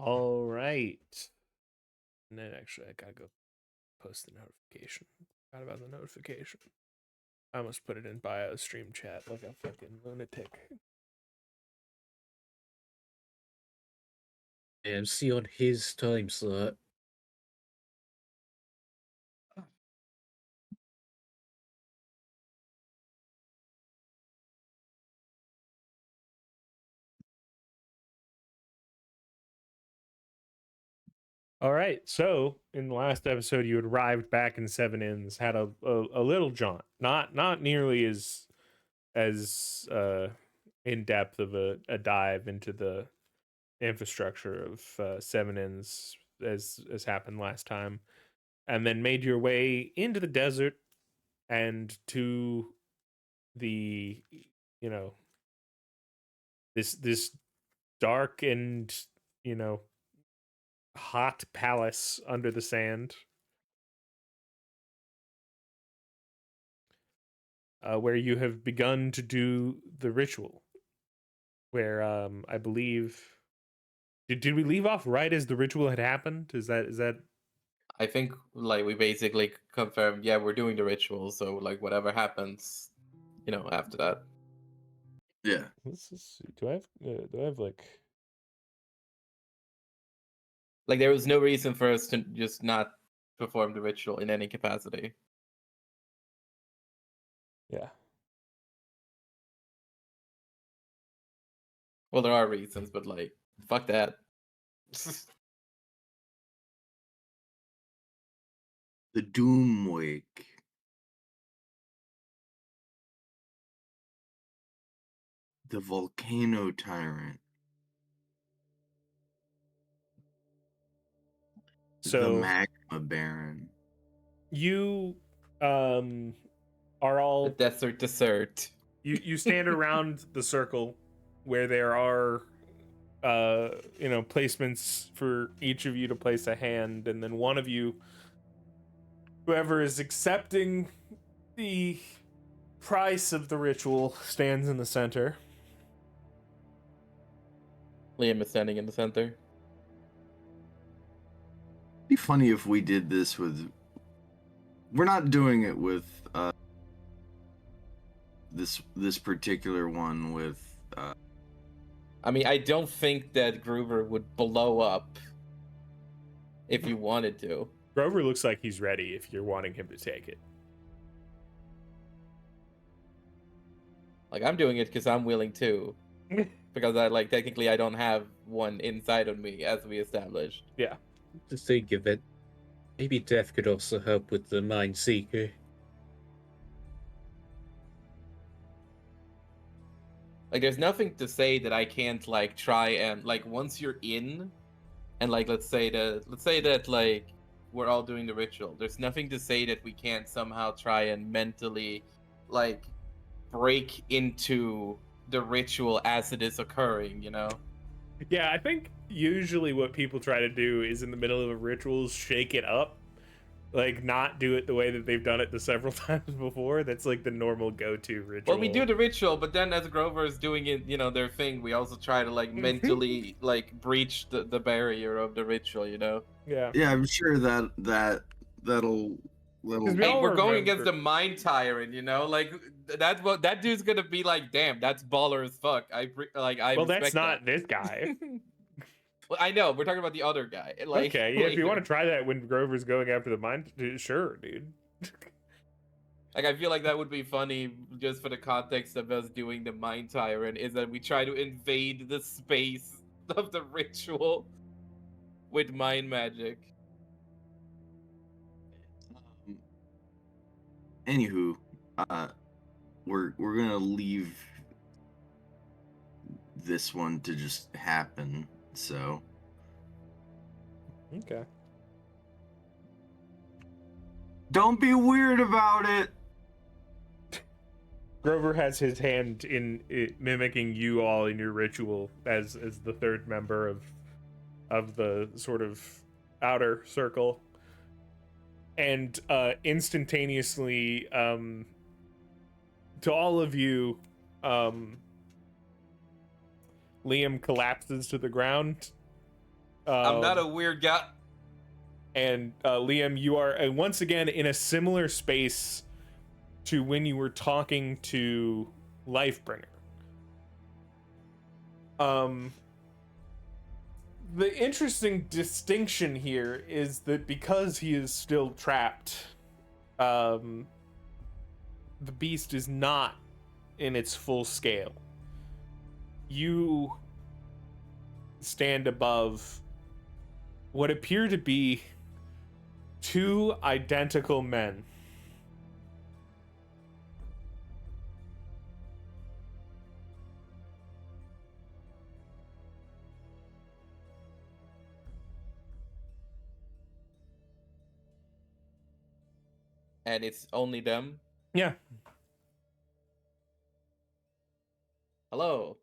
All right. And then actually, I gotta go post the notification. Forgot about the notification. I almost put it in bio stream chat like a fucking lunatic. See on his time slot. All right. So in the last episode, you had arrived back in Seven Inns, had a little jaunt, not nearly as in depth of a dive into the infrastructure of Seven Inns as happened last time, and then made your way into the desert and to the you know this dark and you know hot palace under the sand, where you have begun to do the ritual, where I believe did we leave off right as the ritual had happened? Is that I think like we basically confirmed, yeah, we're doing the ritual, so like whatever happens, after that. Yeah. let's just see. Do I have Like there was no reason for us to just not perform the ritual in any capacity. yeah. Well, there are reasons, but like fuck that. The Doom Wake. The Volcano Tyrant. The So Magma Baron. you are The all desert dessert. you stand around the circle where there are placements for each of you to place a hand, and then one of you, whoever is accepting the price of the ritual, stands in the center. Liam is standing in the center. It'd be funny if we did this with. We're not doing it with this particular one with. I mean, I don't think that Groover would blow up if you wanted to. Grover looks like he's ready if you're wanting him to take it. Like I'm doing it because I'm willing to. Because technically I don't have one inside of me, as we established. Yeah. To think of it, maybe Death could also help with the Mind Seeker. Like there's nothing to say that I can't try and once you're in, and let's say that we're all doing the ritual. There's nothing to say that we can't somehow try and mentally break into the ritual as it is occurring, Yeah, I think usually what people try to do is in the middle of a ritual shake it up, not do it the way that they've done it the several times before. That's the normal go-to ritual. Well, we do the ritual, but then as Grover is doing it, their thing, we also try to mentally breach the barrier of the ritual, Yeah. Yeah, I'm sure that'll. Hey, we're going against the Mind Tyrant, that dude's gonna be damn, that's baller as fuck. Well, that's not this guy. Well, I know, we're talking about the other guy. Okay, yeah, if you want to try that when Grover's going after the mind, sure, dude. I feel like that would be funny just for the context of us doing the Mind Tyrant, is that we try to invade the space of the ritual with mind magic. Anywho, we're gonna leave this one to just happen. So. Okay. Don't be weird about it. Grover has his hand in it, mimicking you all in your ritual as the third member of the sort of outer circle, and instantaneously, to all of you, Liam collapses to the ground, I'm not a weird guy. And Liam, you are once again in a similar space to when you were talking to Lifebringer. The interesting distinction here is that because he is still trapped, the beast is not in its full scale. You stand above what appear to be two identical men. And it's only them. Yeah. Hello.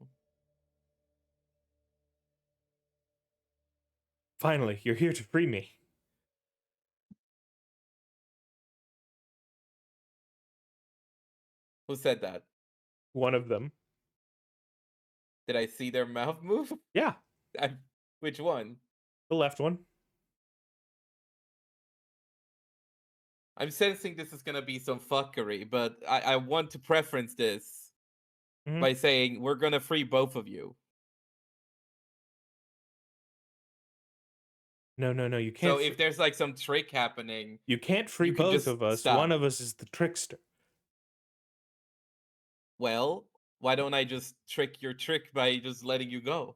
Finally, you're here to free me. Who said that? One of them. Did I see their mouth move? Yeah, Which one? the left one. I'm sensing this is gonna be some fuckery, but I want to preference this by saying we're gonna free both of you. No, you can't. So if there's like some trick happening, you can't free you can both just of us. stop. One of us is the trickster. well, why don't I just trick your trick by just letting you go?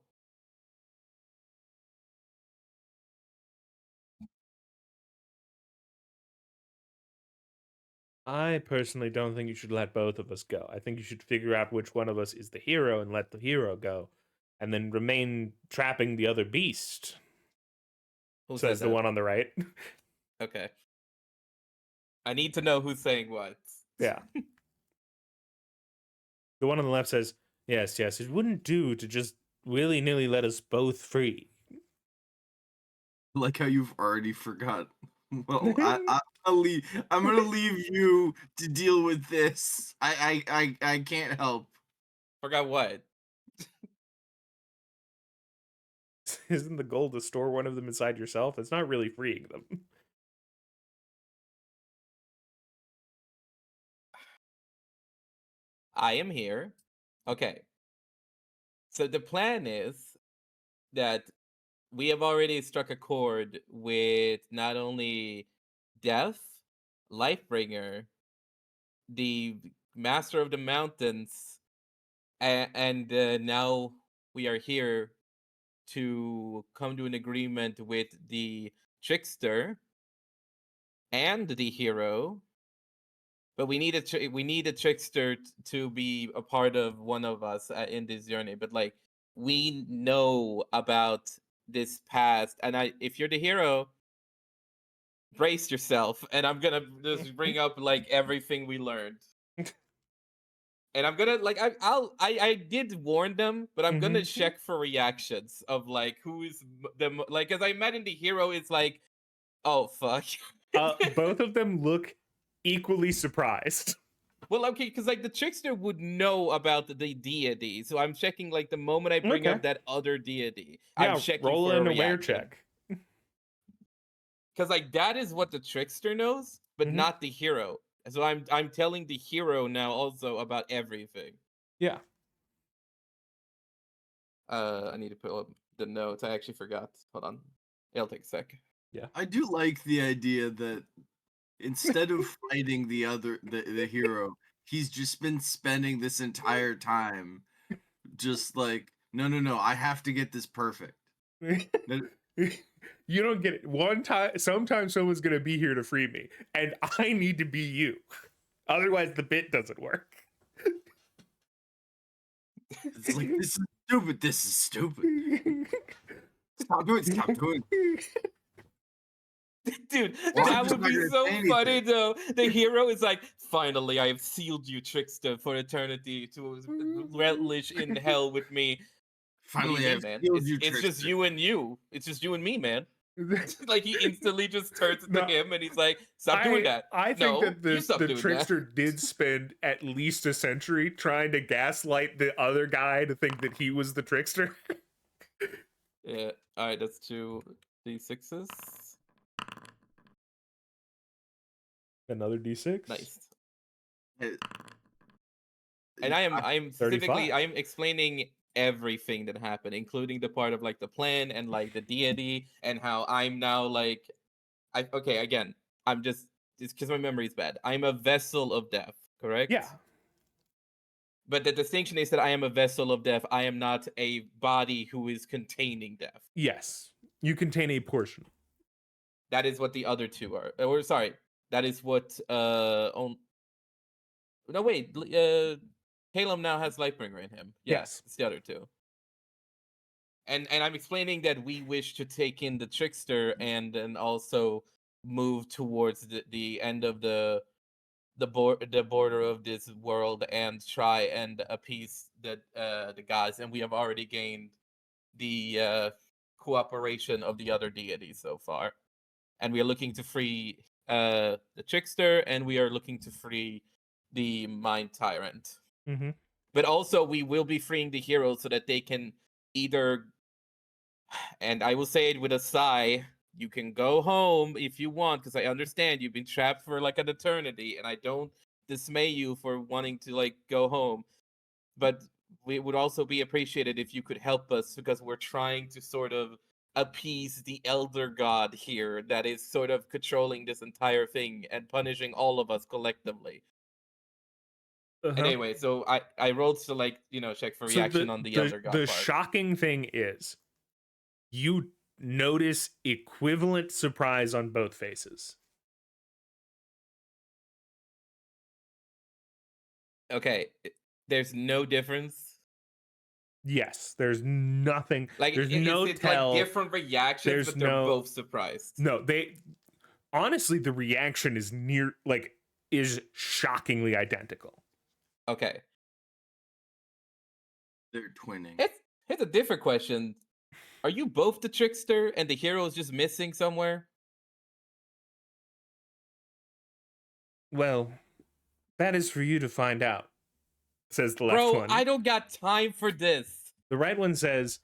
I personally don't think you should let both of us go. I think you should figure out which one of us is the hero and let the hero go, and then remain trapping the other beast. Who Says said the that? one on the right. Okay. I need to know who's saying what. Yeah. The one on the left says, yes, it wouldn't do to just willy-nilly let us both free. Like how you've already forgot. Well, I'm gonna leave you to deal with this. I can't help. Forgot what? Isn't the goal to store one of them inside yourself? It's not really freeing them. I am here. Okay. So the plan is that we have already struck a chord with not only Death, Lifebringer, the Master of the Mountains, and now we are here to come to an agreement with the Trickster and the hero. But we need a trickster to be a part of one of us in this journey. But like we know about this past, and if you're the hero, brace yourself. And I'm gonna just bring up like everything we learned. And I'm gonna like I did warn them, but I'm gonna check for reactions of like who is the like because I imagine the hero is like, oh fuck. Both of them look equally surprised. Well, okay, because like the trickster would know about the deity, so I'm checking like the moment I bring up that other deity, I'm checking roll for an a aware reaction. check. Because like that is what the trickster knows, but not the hero. So I'm telling the hero now also about everything. Yeah. I need to pull up the notes. I actually forgot. Hold on. It'll take a sec. Yeah. I do like the idea that instead of fighting the hero, he's just been spending this entire time just like, no, I have to get this perfect. You don't get it. One time, sometimes someone's gonna be here to free me, and I need to be you. Otherwise, the bit doesn't work. It's like, this is stupid. This is stupid. Stop doing it. Dude, Well, that I'm just would not be gonna so say funny anything. though. The hero is like, finally, I have sealed you, Trickster, for eternity to relish in hell with me. Finally, What I've do you mean, man? sealed you, It's just Trickster. you and you. It's just you and me, man. Like he instantly just turns to him and he's like, "Stop doing that." I think that you stop the doing trickster that. did spend at least a century trying to gaslight the other guy to think that he was the trickster. Yeah. All right, that's 2d6s. Another d6. Nice. It- And I'm specifically 35. I'm explaining everything that happened, including the part of like the plan and like the deity and how I'm now like okay, again, I'm just because my memory's bad. I'm a vessel of death, correct? Yeah. But the distinction is that I am a vessel of death. I am not a body who is containing death. Yes. You contain a portion. That is what the other two are. Or sorry, that is what no wait, Caleb now has Lightbringer in him. Yeah, Yes. it's the other two. And I'm explaining that we wish to take in the Trickster and then also move towards the end of the border of this world and try and appease the gods. And we have already gained the cooperation of the other deities so far. And we are looking to free the Trickster, and we are looking to free the Mind Tyrant. Mm-hmm. But also, we will be freeing the heroes so that they can either, and I will say it with a sigh, you can go home if you want, because I understand you've been trapped for like an eternity, and I don't dismay you for wanting to like go home. But we would also be appreciated if you could help us, because we're trying to sort of appease the elder god here that is sort of controlling this entire thing and punishing all of us collectively. Anyway, so I rolled to like, check for So reaction on the elder god the part. shocking thing is you notice equivalent surprise on both faces. Okay, there's no difference. Yes, there's nothing. Like, there's is no it tell. like different reactions, There's but they're no- both surprised? No, they honestly the reaction is is shockingly identical. Okay. They're twinning. Here's a different question. Are you both the Trickster and the hero is just missing somewhere? Well, that is for you to find out, says the left Bro, one. I don't got time for this. The right one says,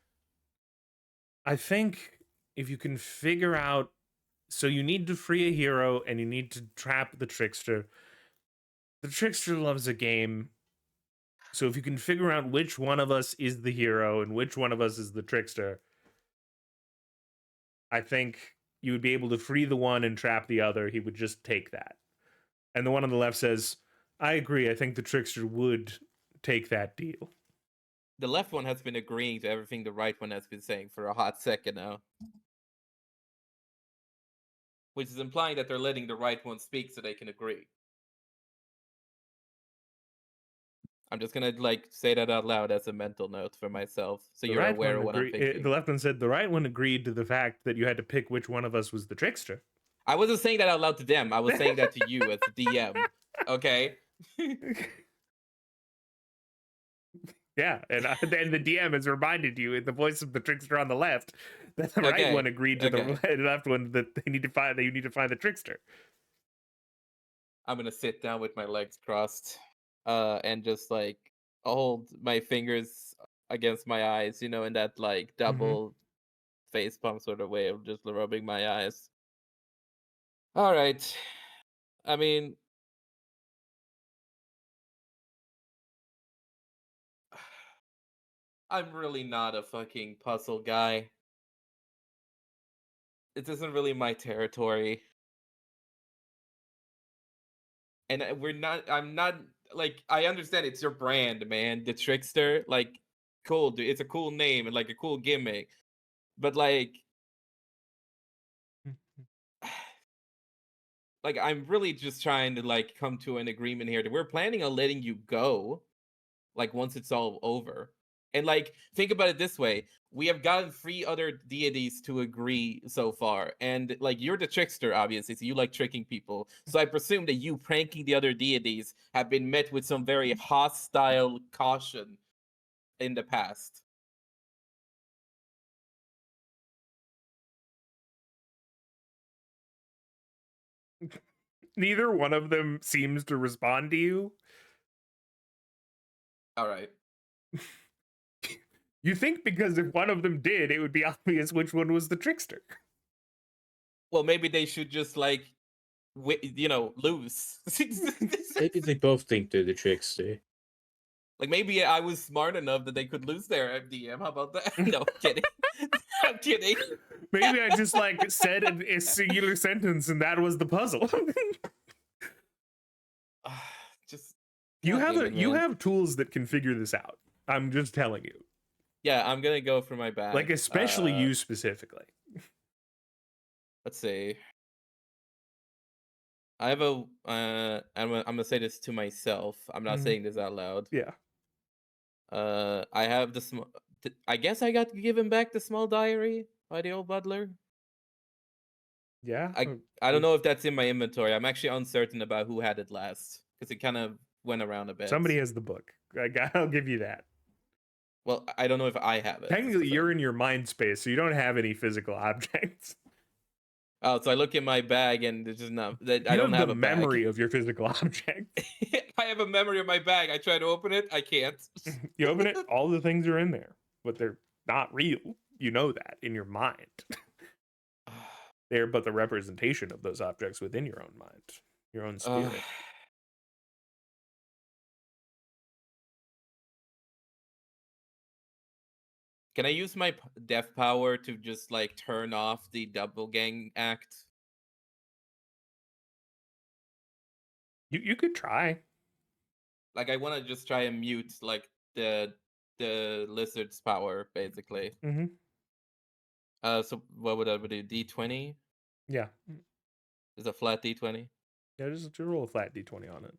I think if you can figure out, so you need to free a hero and you need to trap the Trickster. The Trickster loves a game. So if you can figure out which one of us is the hero and which one of us is the Trickster, I think you would be able to free the one and trap the other. He would just take that. And the one on the left says, I agree. I think the Trickster would take that deal. The left one has been agreeing to everything the right one has been saying for a hot second now. Which is implying that they're letting the right one speak so they can agree. I'm just gonna like say that out loud as a mental note for myself, so The you're right aware one of what I'm agree- thinking. The left one said the right one agreed to the fact that you had to pick which one of us was the Trickster. I wasn't saying that out loud to them. I was saying that to you as the DM. Okay. Yeah, and then the DM has reminded you in the voice of the Trickster on the left that the right Okay, one agreed to okay. the left one that you need to find the Trickster. I'm gonna sit down with my legs crossed, and just like hold my fingers against my eyes, in that like double face palm sort of way of just rubbing my eyes. All right. I mean, I'm really not a fucking puzzle guy. It isn't really my territory. And I'm not, like, I understand it's your brand, man. The Trickster, like, cool, dude. It's a cool name and like a cool gimmick. But like, I'm really just trying to like come to an agreement here that we're planning on letting you go, like once it's all over. And like, think about it this way: we have gotten 3 other deities to agree so far, and like you're the Trickster, obviously, so you like tricking people. So I presume that you pranking the other deities have been met with some very hostile caution in the past. Neither one of them seems to respond to you. All right. You think because if one of them did, it would be obvious which one was the trickster. Well, maybe they should just like, lose. Maybe they both think they're the trickster. Like maybe I was smart enough that they could lose their MDM. How about that? No, I'm kidding. I'm kidding. Maybe I just like said a singular sentence and that was the puzzle. Just you God have damn it, you man. have tools that can figure this out. I'm just telling you. Yeah, I'm gonna go for my bag. Like especially you specifically. Let's see. I have a. I'm gonna say this to myself. I'm not Mhm. saying this out loud. Yeah. I have the small. I guess I got given back the small diary by the old butler. Yeah. I don't know if that's in my inventory. I'm actually uncertain about who had it last because it kind of went around a bit. Somebody has the book. I'll give you that. Well, I don't know if I have it. Technically, you're in your mind space, so you don't have any physical objects. Oh, so I look in my bag and there's just not that I You don't have the a memory bag. of your physical object. I have a memory of my bag. I try to open it, I can't. You open it, all the things are in there, but they're not real. You know that in your mind. They're but the representation of those objects within your own mind, your own spirit. Can I use my death power to just like turn off the double gang act? You could try. Like I want to just try and mute like the lizard's power basically. Mm-hmm. So what would I do? D20? Yeah. Is a flat D20? Yeah, just roll a flat D20 on it.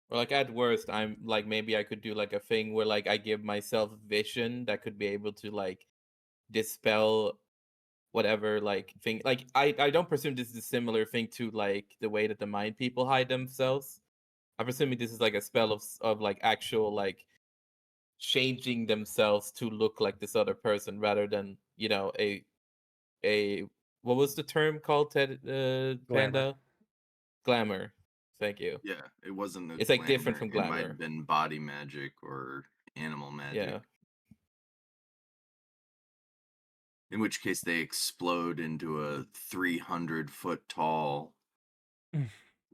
Or like at worst, I'm like maybe I could do like a thing where like I give myself vision that could be able to like dispel whatever like thing. Like I don't presume this is a similar thing to like the way that the mind people hide themselves. I'm presuming this is like a spell of like actual like changing themselves to look like this other person rather than a what was the term called, Ted Panda? Glamour. Thank you. Yeah, it wasn't. It's like different from It might glamour. have been body magic or animal magic. Yeah. In which case, they explode into a 300-foot tall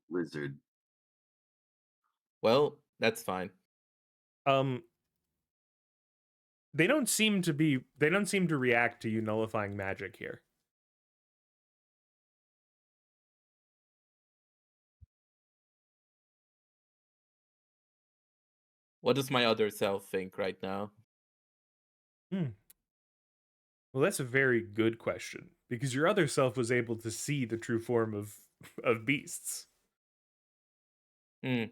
lizard. Well, that's fine. They don't seem to react to you nullifying magic here. What does my other self think right now? Well, that's a very good question because your other self was able to see the true form of beasts. Hmm.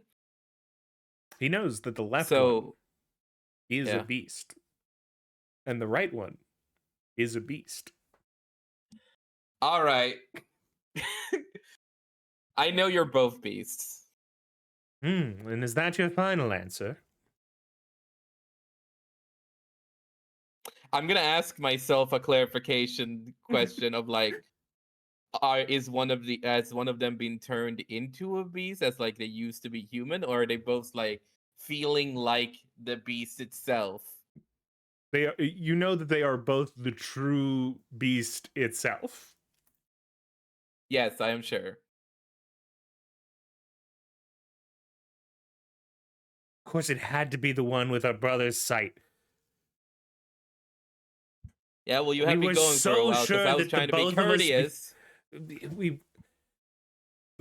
He knows that the left one is a beast and the right one is a beast. All right. I know you're both beasts. And is that your final answer? I'm gonna ask myself a clarification question of like, has one of them been turned into a beast as like they used to be human, or are they both like feeling like the beast itself? You know that they are both the true beast itself. Yes, I am sure. Of course, it had to be the one with our brother's sight. Yeah, well, you had me going for a while because I was trying to be courteous. The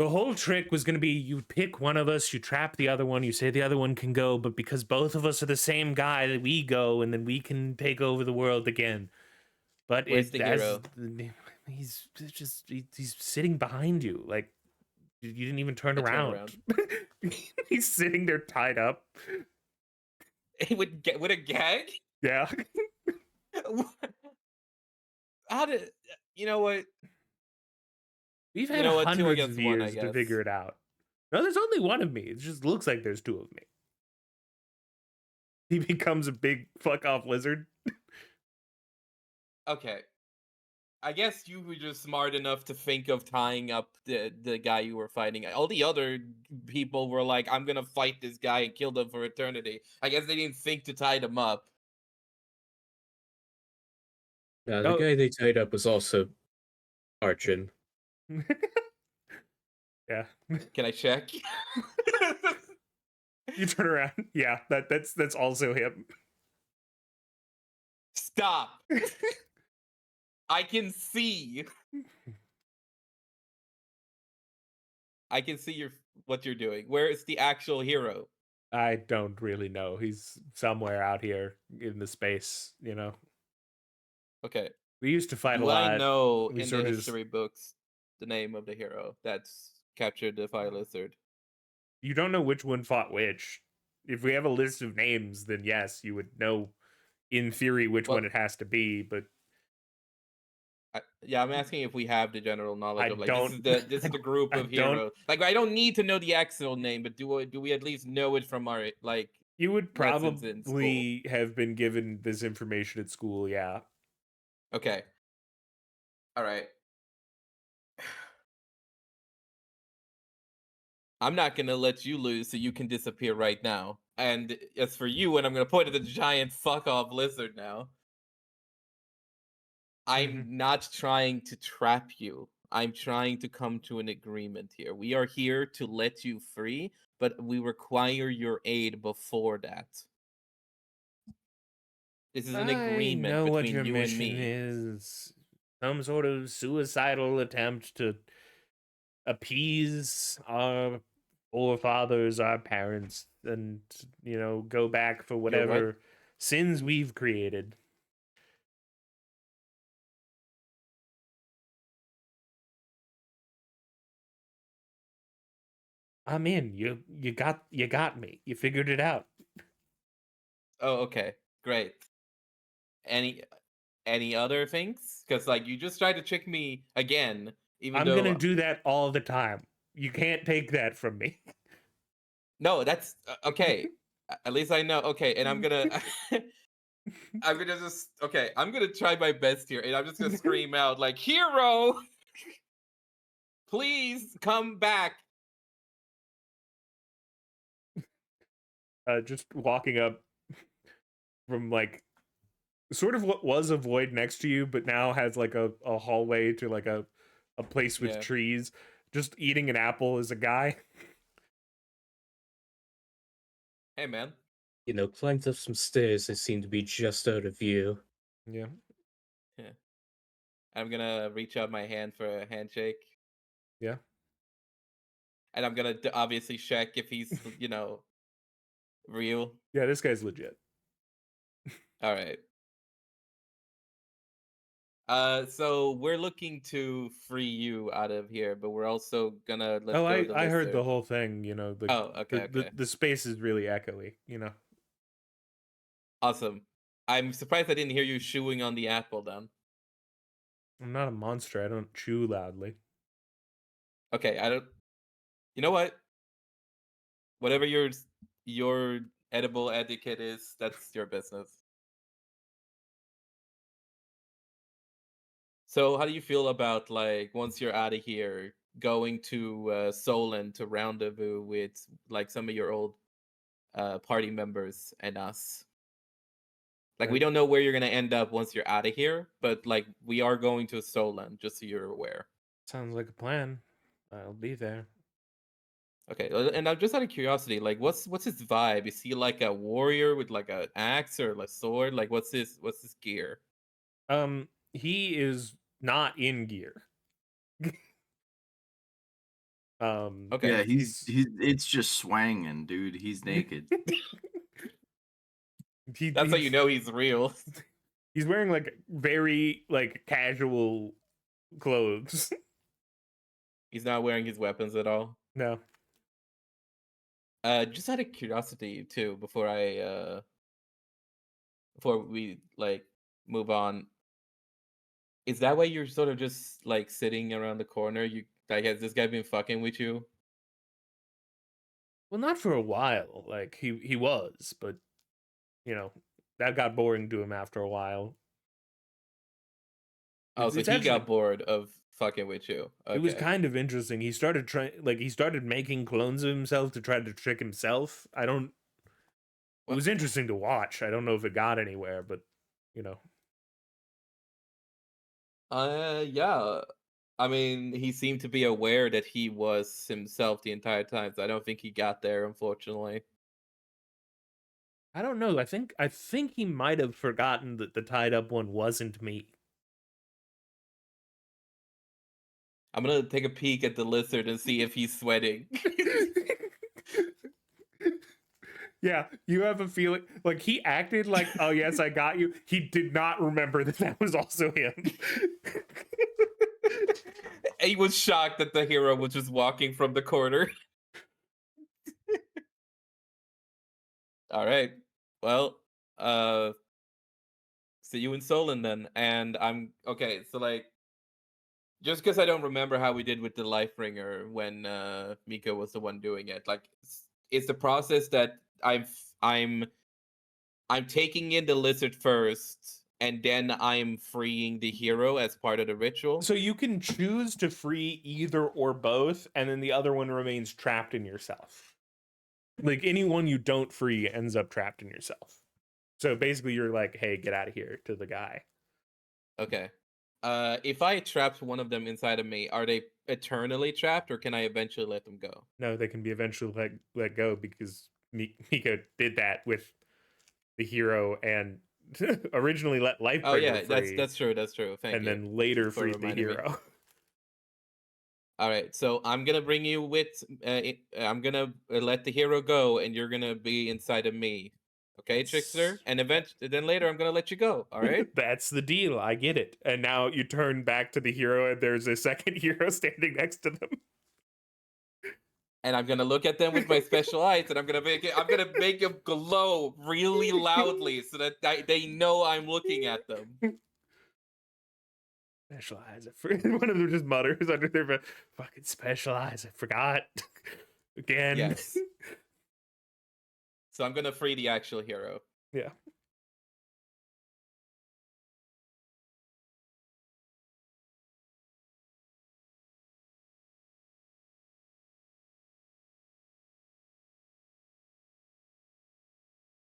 whole trick was going to be you pick one of us, you trap the other one, you say the other one can go, but because both of us are the same guy, that we go, and then we can take over the world again. But Where's the hero? He's sitting behind you, like you didn't even turn around. He's sitting there tied up. With a gag? Yeah. How did you know what? We've had hundreds of years to figure it out. No, there's only one of me. It just looks like there's two of me. he becomes a big fuck off lizard. Okay. I guess you were just smart enough to think of tying up the guy you were fighting. All the other people were like, I'm gonna fight this guy and kill them for eternity. I guess they didn't think to tie them up. The Oh. guy they tied up was also Arjun. Yeah. Can I check? You turn around. Yeah, that's also him. Stop. I can see. I can see what you're doing. Where is the actual hero? I don't really know. He's somewhere out here in the space, you know. Okay. We used to fight a Do I lot. know We in sort the of just, history books the name of the hero that's captured the fire lizard? you don't know which one fought which. If we have a list of names, then yes, you would know in theory which Well, one it has to be, but yeah, I'm asking if we have the general knowledge I of like don't this is the group I of don't. heroes. Like I don't need to know the actual name, but do we at least know it from our like You would lessons in school? probably have been given this information at school, yeah. Okay. All right. I'm not gonna let you lose, so you can disappear right now. And as for you, and I'm gonna point at the giant fuck off lizard now. I'm not trying to trap you. I'm trying to come to an agreement here. We are here to let you free, but we require your aid before that. This is an I agreement know what between your you and mission me. is. Some sort of suicidal attempt to appease our forefathers, our parents, and, you know, go back for Your what? whatever sins we've created. I'm in. You got me. You figured it out. Oh, okay. Great. Any any other things? Because like you just tried to trick me again, even I'm gonna though do that all the time. You can't take that from me. no, that's okay. At least I know. Okay, and I'm gonna I'm gonna just okay. I'm gonna try my best here, and I'm just gonna scream out like, "Hero, please come back!" Just walking up from like sort of what was a void next to you, but now has like a hallway to like a place with Yeah. trees. Just eating an apple as a guy. Hey, man. Climbed up some stairs that seemed to be just out of view. Yeah. Yeah. I'm gonna reach out my hand for a handshake, Yeah. and I'm gonna obviously check if he's real. Yeah, this guy's legit. All right. So we're looking to free you out of here, but we're also gonna let Oh, go the I heard the lizard. whole thing, you know, Oh, okay. the space is really echoey, you know. Awesome. I'm surprised I didn't hear you chewing on the apple then. I'm not a monster. I don't chew loudly. Okay, I don't. You know what? Whatever your edible etiquette is, that's your business. So, how do you feel about like once you're out of here, going to Solon to rendezvous with like some of your old party members and us? Like, we That don't know where you're gonna end up once you're out of here, but like we are going to Solon, just so you're aware. sounds like a plan. I'll be there. Okay, and I'm just out of curiosity, like what's his vibe? Is he like a warrior with like an axe or a sword? Like what's his gear? He is not in gear. Okay. Yeah, he's it's just swanging, dude. He's naked. That's how you he's know he's real. he's wearing like very like casual clothes. He's not wearing his weapons at all. No. Just out of curiosity too, before we like move on, is that why you're sort of just like sitting around the corner? You like has this guy been fucking with you? Well, not for a while. Like he was, but you know, that got boring to him after a while. Oh, so It's he actually got bored of fucking with you. it was Okay. kind of interesting. He started he started making clones of himself to try to trick himself. I don't. It What? was interesting to watch. I don't know if it got anywhere, but you know, Yeah. I mean, he seemed to be aware that he was himself the entire time, so I don't think he got there, unfortunately. I don't know. I think he might have forgotten that the tied up one wasn't me. I'm gonna take a peek at the lizard and see if he's sweating. Yeah, you have a feeling like he acted like, "Oh yes, I got you." He did not remember that that was also him. He was shocked that the hero was just walking from the corner. All right. Well, uh, see you in Solon then. And I'm okay. So like, just because I don't remember how we did with the Lifebringer when Mika was the one doing it, like, it's the process that I'm taking in the lizard first, and then I'm freeing the hero as part of the ritual. So you can choose to free either or both, and then the other one remains trapped in yourself. Like anyone you don't free ends up trapped in yourself. So basically, you're like, "Hey, get out of here" to the guy. Okay. If I trapped one of them inside of me, are they eternally trapped, or can I eventually let them go? No, they can be eventually let go because Mika did that with the hero and originally let Oh Lifebringer yeah, free, that's true. That's true. Thank and you then later for freed the reminding me. hero. All right, so I'm gonna bring you with. I'm gonna let the hero go, and you're gonna be inside of me. Okay, Trickster. And then later, I'm gonna let you go. All right. That's the deal. I get it. And now you turn back to the hero, and there's a second hero standing next to them. And I'm gonna look at them with my special eyes, and I'm gonna make them glow really loudly so that they know I'm looking at them. Special eyes. One of them just mutters under their breath, "Fucking special eyes. I forgot again." Yes. So I'm gonna free the actual hero. Yeah.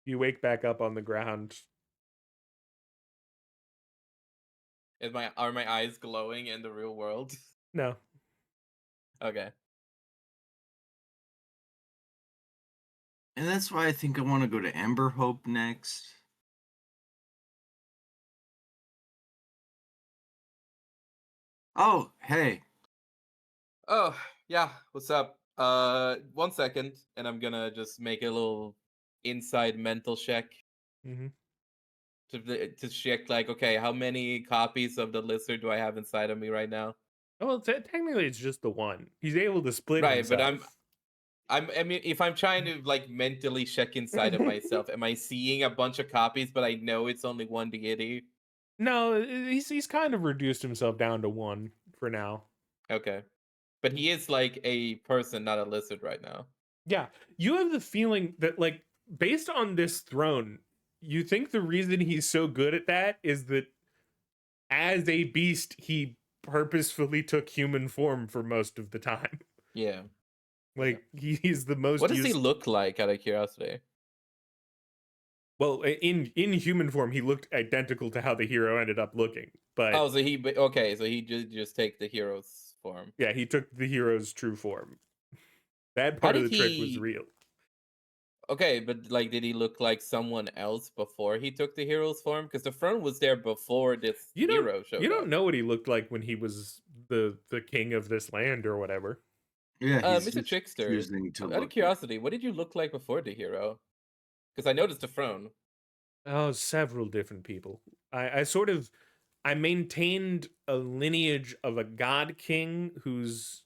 You wake back up on the ground. Are my eyes glowing in the real world? No. Okay. And that's why I think I want to go to Amber Hope next. Oh, hey. Oh, yeah, what's up? 1 second, and I'm gonna just make a little inside mental check Mm-hmm. to check, like, okay, how many copies of the lizard do I have inside of me right now? Well, technically, it's just the one. He's able to split Right, but himself. I mean, if I'm trying to like mentally check inside of myself, am I seeing a bunch of copies, but I know it's only one deity? No, he's kind of reduced himself down to one for now. Okay, but he is like a person, not a lizard, right now. Yeah, you have the feeling that, like, based on this throne, you think the reason he's so good at that is that as a beast, he purposefully took human form for most of the time. Yeah. Like, he's the most What does he used. look like, out of curiosity? Well, in human form, he looked identical to how the hero ended up looking. But Oh, so okay, so he just take the hero's form. yeah, he took the hero's true form. That How part of did the trick was he? real. Okay, but like, did he look like someone else before he took the hero's form? Because the front was there before this You don't hero you showed don't up. know what he looked like when he was the king of this land or whatever. Yeah, he's Mr. just Trickster, choosing to out look of curiosity, what did you look like before the hero? Because I noticed the throne. Oh, several different people. I maintained a lineage of a god king whose,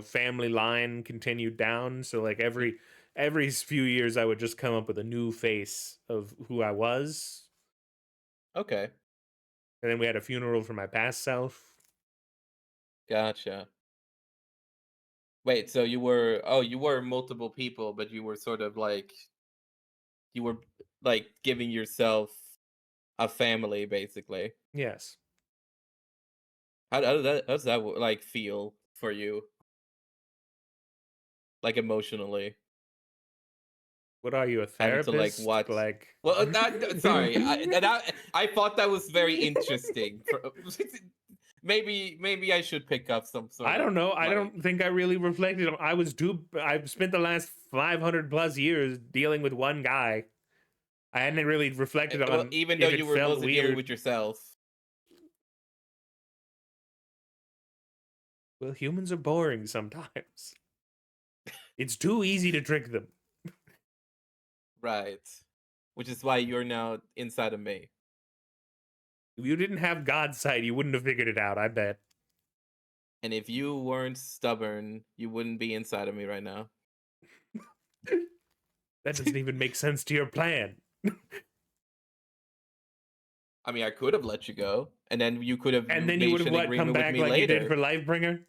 family line continued down. So like every few years I would just come up with a new face of who I was. Okay, And then we had a funeral for my past self. gotcha. Wait, so you were multiple people, but you were sort of like you were like giving yourself a family, basically. Yes. How does that like feel for you, like emotionally? What are you, a Having to like therapist? watch. Like Well, sorry, I thought that was very interesting. Maybe I should pick up some sort I of don't know. I like. don't think I really reflected on I've spent the last 500 plus years dealing with one guy. I hadn't really reflected Well, on even though if you it were felt mostly dealing weird. with yourself. Well, humans are boring sometimes. It's too easy to trick them. Right. Which is why you're now inside of me. If you didn't have God's sight, you wouldn't have figured it out, I bet. And if you weren't stubborn, you wouldn't be inside of me right now. That doesn't even make sense to your plan. I mean, I could have let you go, and then you could have And then you would reached have an what, come agreement with back me like you did later. for Lifebringer?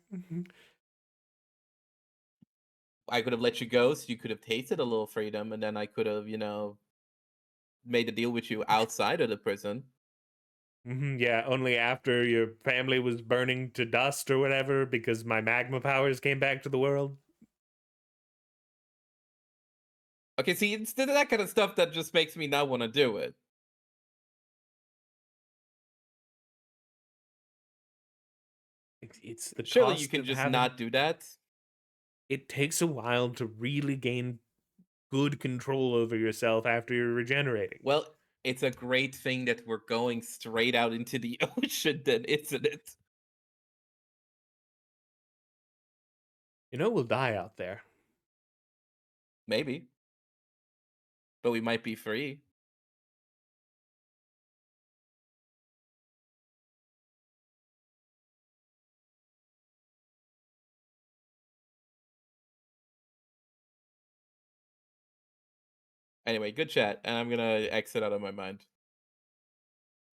I could have let you go, so you could have tasted a little freedom, and then I could have, made a deal with you outside of the prison. Yeah, only after your family was burning to dust or whatever because my magma powers came back to the world. Okay, see, it's that kind of stuff that just makes me not want to do it. It's the Surely you cost can of just having. not do that. It takes a while to really gain good control over yourself after you're regenerating. Well, it's a great thing that we're going straight out into the ocean, then, isn't it? We'll die out there. Maybe. But we might be free. Anyway, good chat, and I'm gonna exit out of my mind.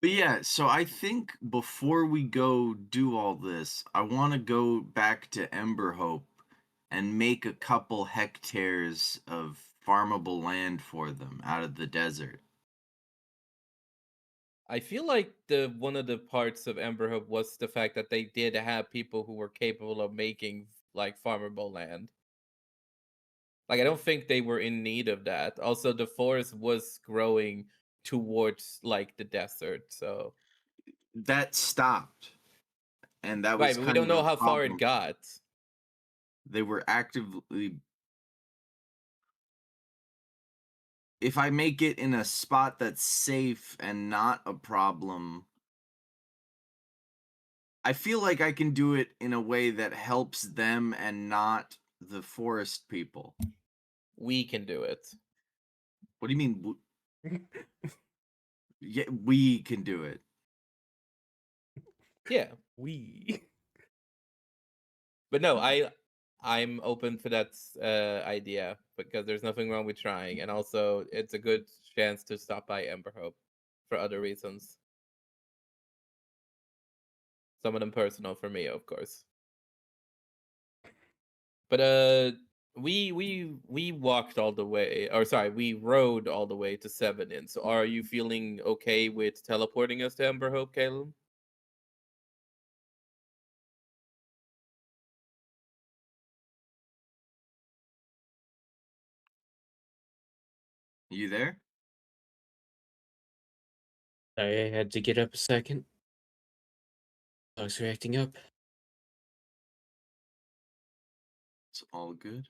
But yeah, so I think before we go do all this, I want to go back to Ember Hope and make a couple hectares of farmable land for them out of the desert. I feel like the one of the parts of Ember Hope was the fact that they did have people who were capable of making like farmable land. Like I don't think they were in need of that. Also, the forest was growing towards like the desert, so That stopped, and that right, was but we kind don't of know a how far it problem. got. They were actively. If I make it in a spot that's safe and not a problem, I feel like I can do it in a way that helps them and not the forest people. We can do it. What do you mean? Yeah, we can do it. Yeah. We. But no, I'm open for that idea because there's nothing wrong with trying, and also it's a good chance to stop by Ember Hope for other reasons. Some of them personal for me, of course. But we walked all the way, or sorry, we rode all the way to Seven Inn. So are you feeling okay with teleporting us to Ember Hope, Caleb? You there? I had to get up a second. Dogs are acting up. It's all good.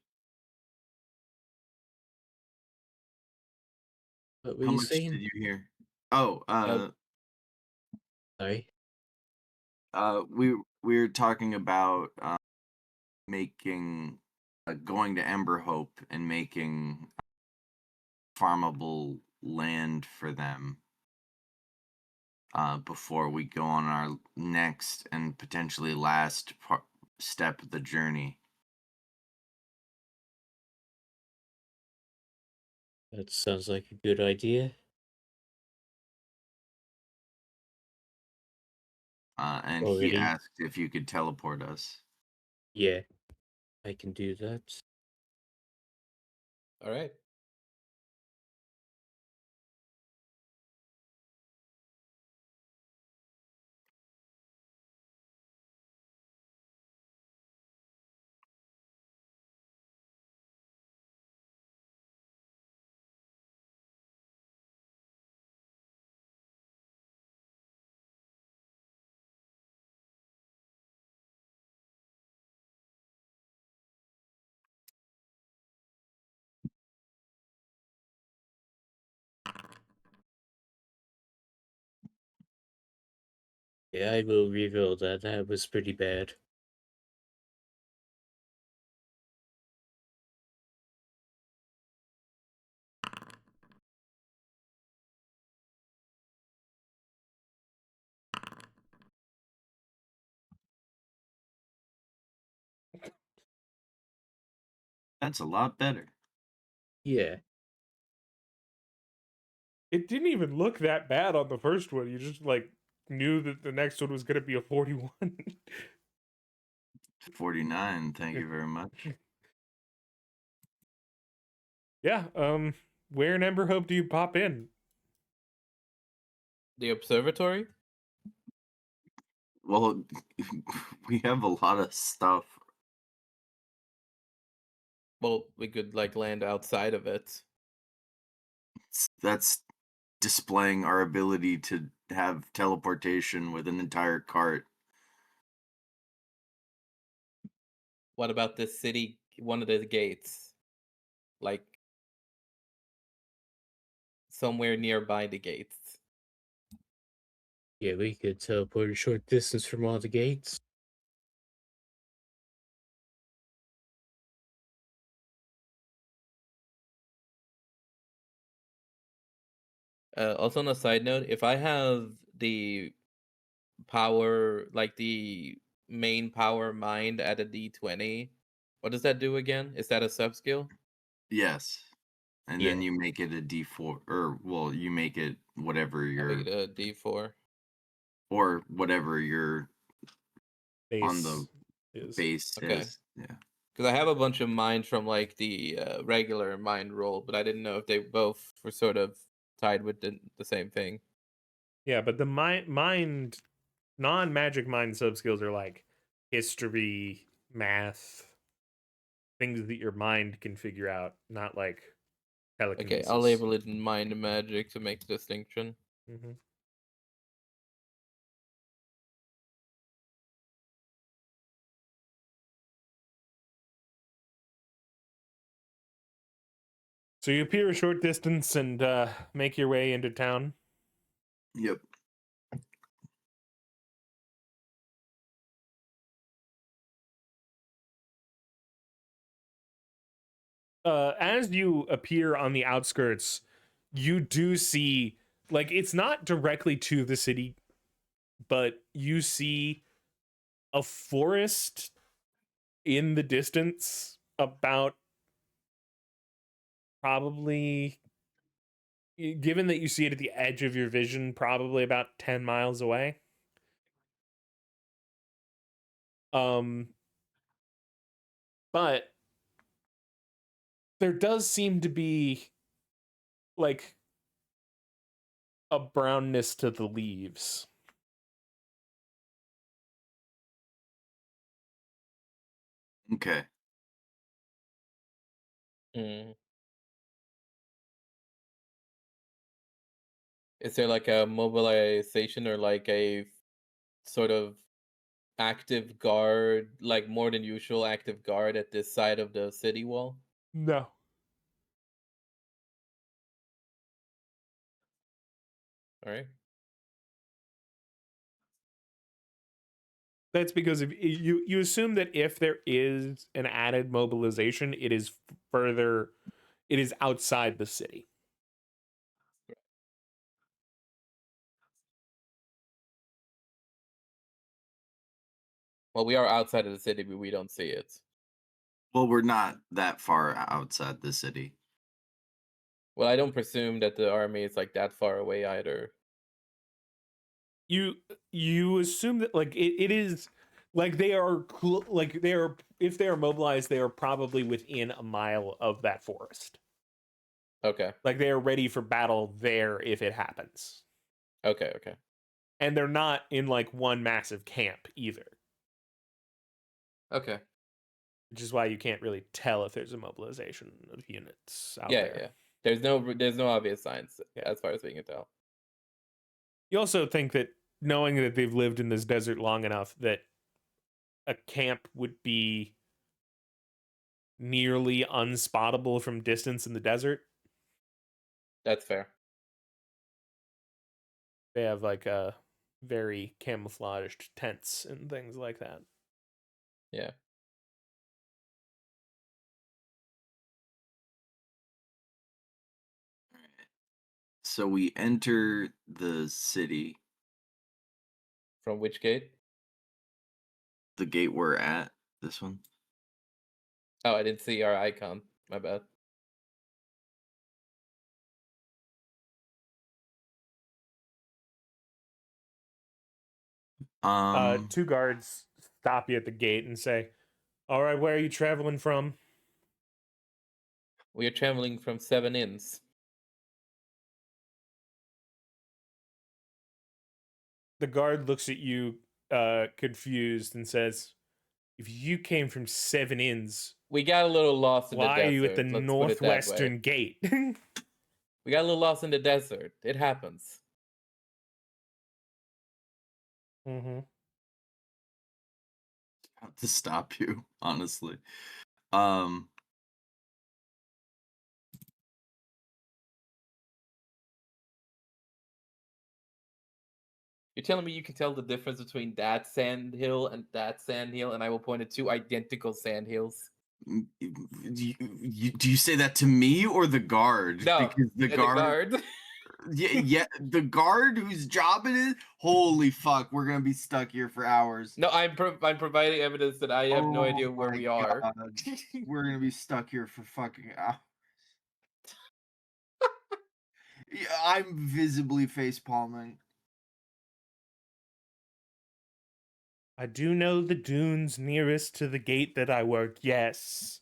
What were How you much saying? did you hear? Oh, Sorry. we were talking about making going to Ember Hope and making farmable land for them before we go on our next and potentially last step of the journey. That sounds like a good idea. And he Already. asked if you could teleport us. Yeah, I can do that. All right. Yeah, I will reveal that. That was pretty bad. That's a lot better. Yeah. It didn't even look that bad on the first one. You just like knew that the next one was gonna be a 41. 49. Thank you very much. Yeah. Where in Ember Hope do you pop in? The observatory? Well, we have a lot of stuff. Well, we could like land outside of it. That's displaying our ability to have teleportation with an entire cart. What about this city? One of the gates, like somewhere nearby the gates. Yeah, we could teleport a short distance from all the gates. Also, on a side note, if I have the power, like the main power mind at a D20, what does that do again? Is that a sub skill? Yes. And Yeah. then you make it a D4, or well, you make it whatever I'll your make it a D4. or whatever your on the Base is. base Okay. is. Yeah. Because I have a bunch of mind from like the regular mind roll, but I didn't know if they both were sort of tied with the same thing. Yeah, but the mind non-magic mind sub skills are like history, math, things that your mind can figure out, not like telekinesis. Okay, I'll label it mind magic to make the distinction. Mhm. So you appear a short distance and make your way into town. Yep. As you appear on the outskirts, you do see, like, it's not directly to the city, but you see a forest in the distance, about probably, given that you see it at the edge of your vision, probably about 10 miles away. But there does seem to be like a brownness to the leaves. Okay. Mm. Is there like a mobilization or like a sort of active guard, like more than usual active guard at this side of the city wall? No. All right. That's because if you assume that if there is an added mobilization, it is further, it is outside the city. Well, we are outside of the city, but we don't see it. Well, we're not that far outside the city. Well, I don't presume that the army is like that far away either. You assume that like it is like they are like they are, if they are mobilized, they are probably within a mile of that forest. Okay. Like they are ready for battle there if it happens. Okay. Okay. And they're not in like one massive camp either, Okay. which is why you can't really tell if there's a mobilization of units out Yeah. there. Yeah. There's no obvious signs Yeah. as far as we can tell. You also think that knowing that they've lived in this desert long enough, that a camp would be nearly unspottable from distance in the desert. That's fair. They have like very camouflaged tents and things like that. Yeah. So we enter the city, From which gate? the gate we're at. This one. Oh, I didn't see our icon. My bad. Two guards stop you at the gate and say, "All right, where are you traveling from?" We are traveling from 7 Inns. The guard looks at you, confused, and says, "If you came from 7 Inns, We got a little lost in the why are you at the desert. Let's put it that way. northwestern gate?" We got a little lost in the desert. It happens. Mm-hmm. To stop you, honestly. You're telling me you can tell the difference between that sand hill and that sand hill, and I will point at two identical sand hills? Do you say that to me or the guard? No, Because the guard, yeah, the guard whose job it is. Holy fuck, we're gonna be stuck here for hours. No, I'm providing evidence that I have no idea where my we are. God. We're gonna be stuck here for fucking hours. Yeah, I'm visibly face palming. I do know the dunes nearest to the gate that I work. Yes.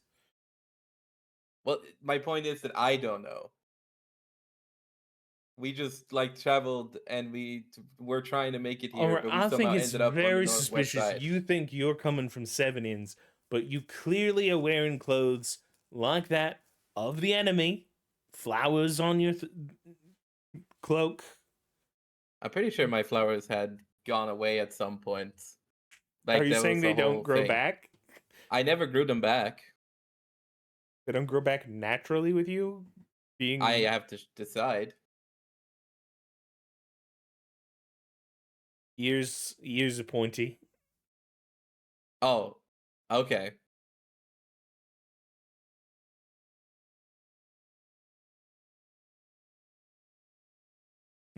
Well, my point is that I don't know. We just like traveled and we're trying to make it All here, right, but we I think somehow it's ended up on the very northwest suspicious. side. You think you're coming from 7 Inns, but you clearly are wearing clothes like that of the enemy. Flowers on your cloak. I'm pretty sure my flowers had gone away at some point. Like Are you that saying was they the whole don't grow thing. back? I never grew them back. They don't grow back naturally with you? Being I have to decide. ears are pointy. Oh, okay.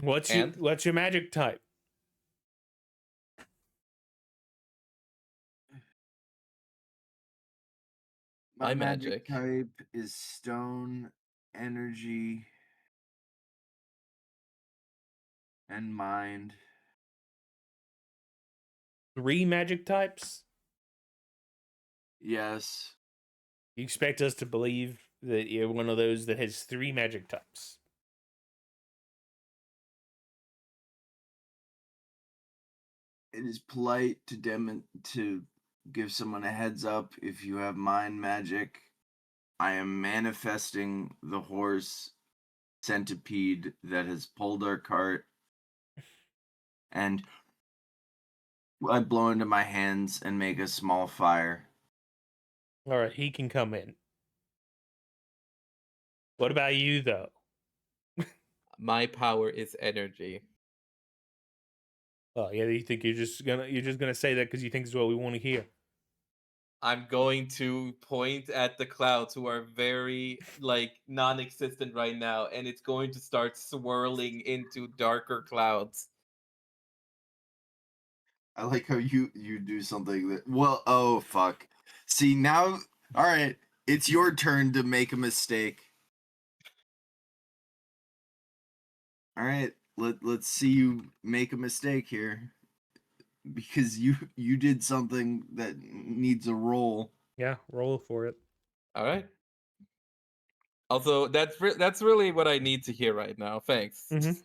What's And? your magic type? My My magic magic. type is stone, energy, and mind. 3 magic types? Yes. You expect us to believe that you're one of those that has 3 magic types? It is polite to give someone a heads up if you have mind magic. I am manifesting the horse centipede that has pulled our cart, and I blow into my hands and make a small fire. All right, he can come in. What about you, though? My power is energy. Oh yeah, you think you're just gonna say that because you think it's what we want to hear? I'm going to point at the clouds who are very like non-existent right now, and it's going to start swirling into darker clouds. I like how you do something that oh fuck. See now, all right, it's your turn to make a mistake. All right, let's see you make a mistake here, because you did something that needs a roll. Yeah, roll for it. All right. Also, that's really what I need to hear right now. Thanks. Mhm.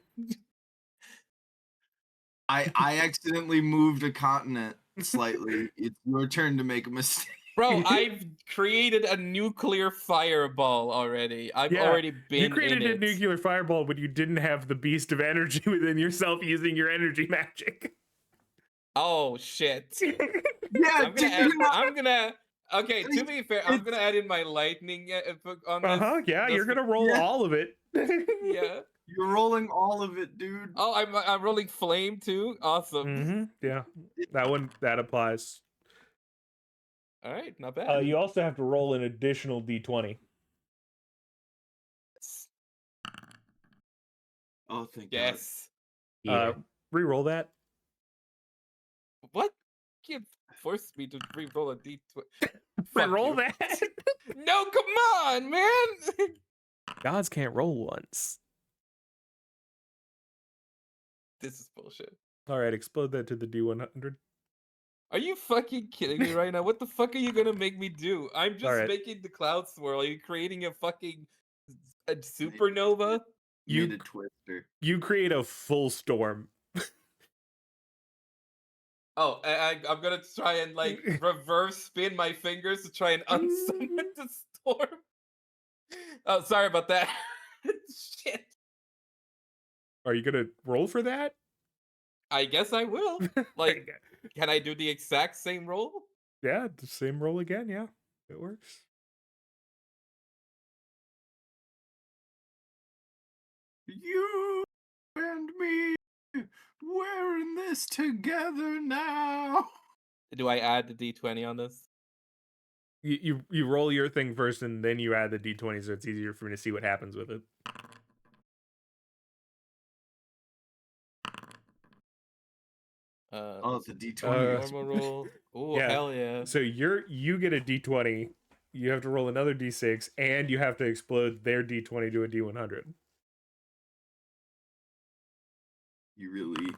I accidentally moved a continent slightly. It's your turn to make a mistake. Bro, I've created a nuclear fireball already. I've Yeah, already been you created in a it. nuclear fireball, but you didn't have the beast of energy within yourself using your energy magic. Oh shit. Yeah, I'm gonna okay, to be fair, I'm gonna add in my lightning on this. Yeah, just you're gonna roll yeah. all of it. Yeah. You're rolling all of it, dude. Oh, I'm rolling flame too. Awesome. Yeah, that applies. All right, not bad. You also have to roll an additional d20. Oh, thank God. Yes. Yeah. Re-roll that. What? You can't force me to re-roll a d20. Re-roll you. that. No, come on, man. Gods can't roll once. This is bullshit. All right, explode that to the d100. Are you fucking kidding me right now? What the fuck are you gonna make me do? I'm just Alright. making the cloud swirl. Are you creating a fucking supernova? You made a twister. You create a full storm. Oh, I'm gonna try and like reverse spin my fingers to try and unsummon the storm. Oh, sorry about that. Shit. Are you gonna roll for that? I guess I will. Like, can I do the exact same roll? Yeah, the same roll again. Yeah, it works. You and me, we're in this together now. Do I add the d20 on this? You roll your thing first, and then you add the d20, so it's easier for me to see what happens with it. Oh, the D20. Normal roll. Oh, Yeah. hell yeah. So you get a d20. You have to roll another d6, and you have to explode their d20 to a d100. You really.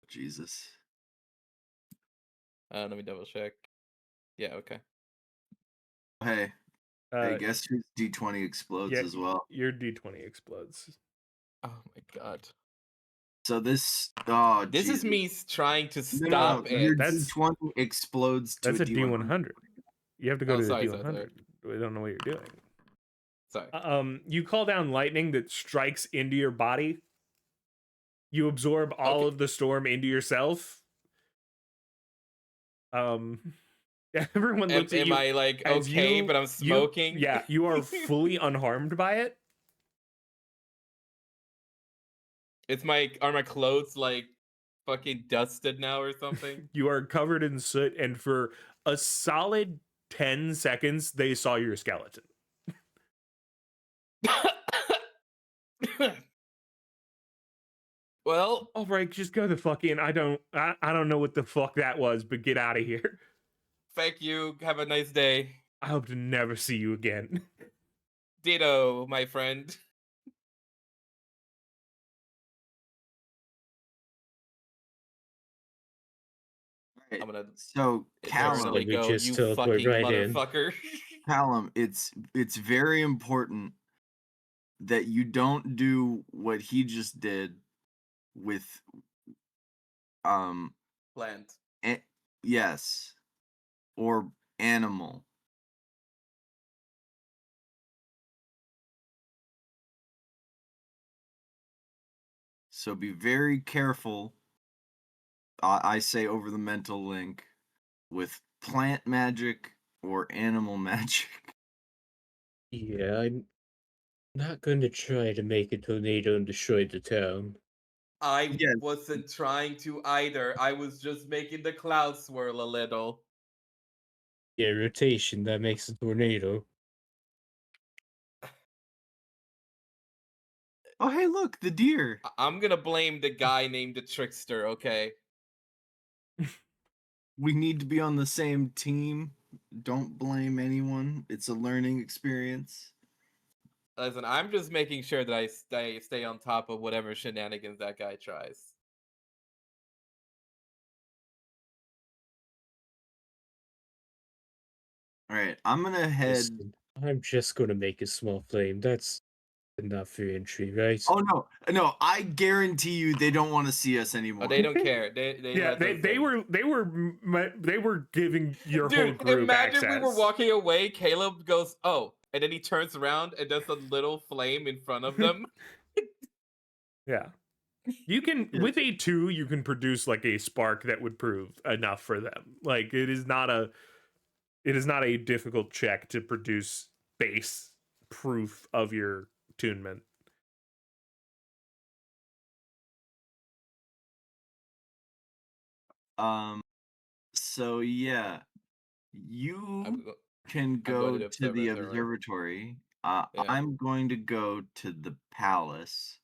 Jesus. Let me double check. Yeah, okay. Hey, I guess whose D20 explodes yeah, as well. Your d20 explodes. Oh my god. So this. Oh, This Jesus. is me trying to No, stop your it. That's- D20 explodes to That's a d100. You have to go to the sorry, d100. sorry. We don't know what you're doing. Sorry. You call down lightning that strikes into your body. You absorb all of the storm into yourself. Everyone looks at Am you. I like as okay, you- but I'm smoking? Yeah, you are fully unharmed by it. Are my clothes like fucking dusted now or something? You are covered in soot, and for a solid 10 seconds, they saw your skeleton. Well, All right, just go to fucking. I don't know what the fuck that was, but get out of here. thank you. Have a nice day. I hope to never see you again. Ditto, my friend. Right. I'm gonna So Callum, eternally We go, just you teleport fucking right in. motherfucker. Callum, it's very important that you don't do what he just did with Plant. yes, or animal. So be very careful. I say over the mental link with plant magic or animal magic. Yeah, I'm not going to try to make a tornado and destroy the town. I Yes. wasn't trying to either. I was just making the cloud swirl a little. Yeah, rotation, that makes a tornado. Oh, hey, look, the deer. I'm gonna blame the guy named the Trickster, okay? We need to be on the same team. Don't blame anyone. It's a learning experience. Listen, I'm just making sure that I stay on top of whatever shenanigans that guy tries. All right, I'm gonna head. Listen, I'm just going to make a small flame. That's enough for entry, right? Oh no! I guarantee you, they don't want to see us anymore. Oh, they don't care. They Yeah, let us they in. they were giving your whole Dude, group imagine access. we were walking away. Caleb goes, "Oh," and then he turns around and does a little flame in front of them. Yeah. You can Yeah. with a 2, you can produce like a spark that would prove enough for them. Like it is not a difficult check to produce base proof of your attunement. So yeah, you I'm, go- can I'm going go to the to the observatory. observatory. Yeah. I'm going to go to the palace.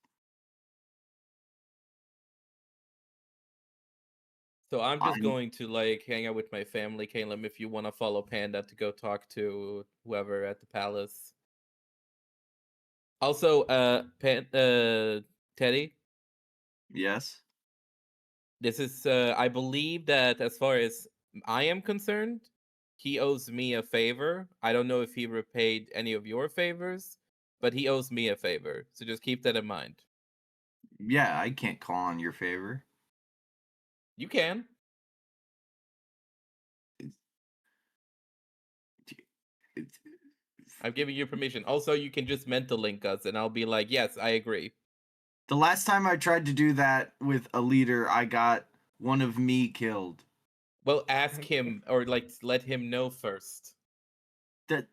So I'm just I'm going to like hang out with my family, Caleb. If you want to follow Panda to go talk to whoever at the palace. Also, Teddy, yes. this is I believe that as far as I am concerned, he owes me a favor. I don't know if he repaid any of your favors, but he owes me a favor. So just keep that in mind. Yeah, I can't call on your favor. You can. It's- I'm giving you permission. Also, you can just mental link us, and I'll be like, yes, I agree. The last time I tried to do that with a leader, I got one of me killed. Well, ask him or like let him know first. That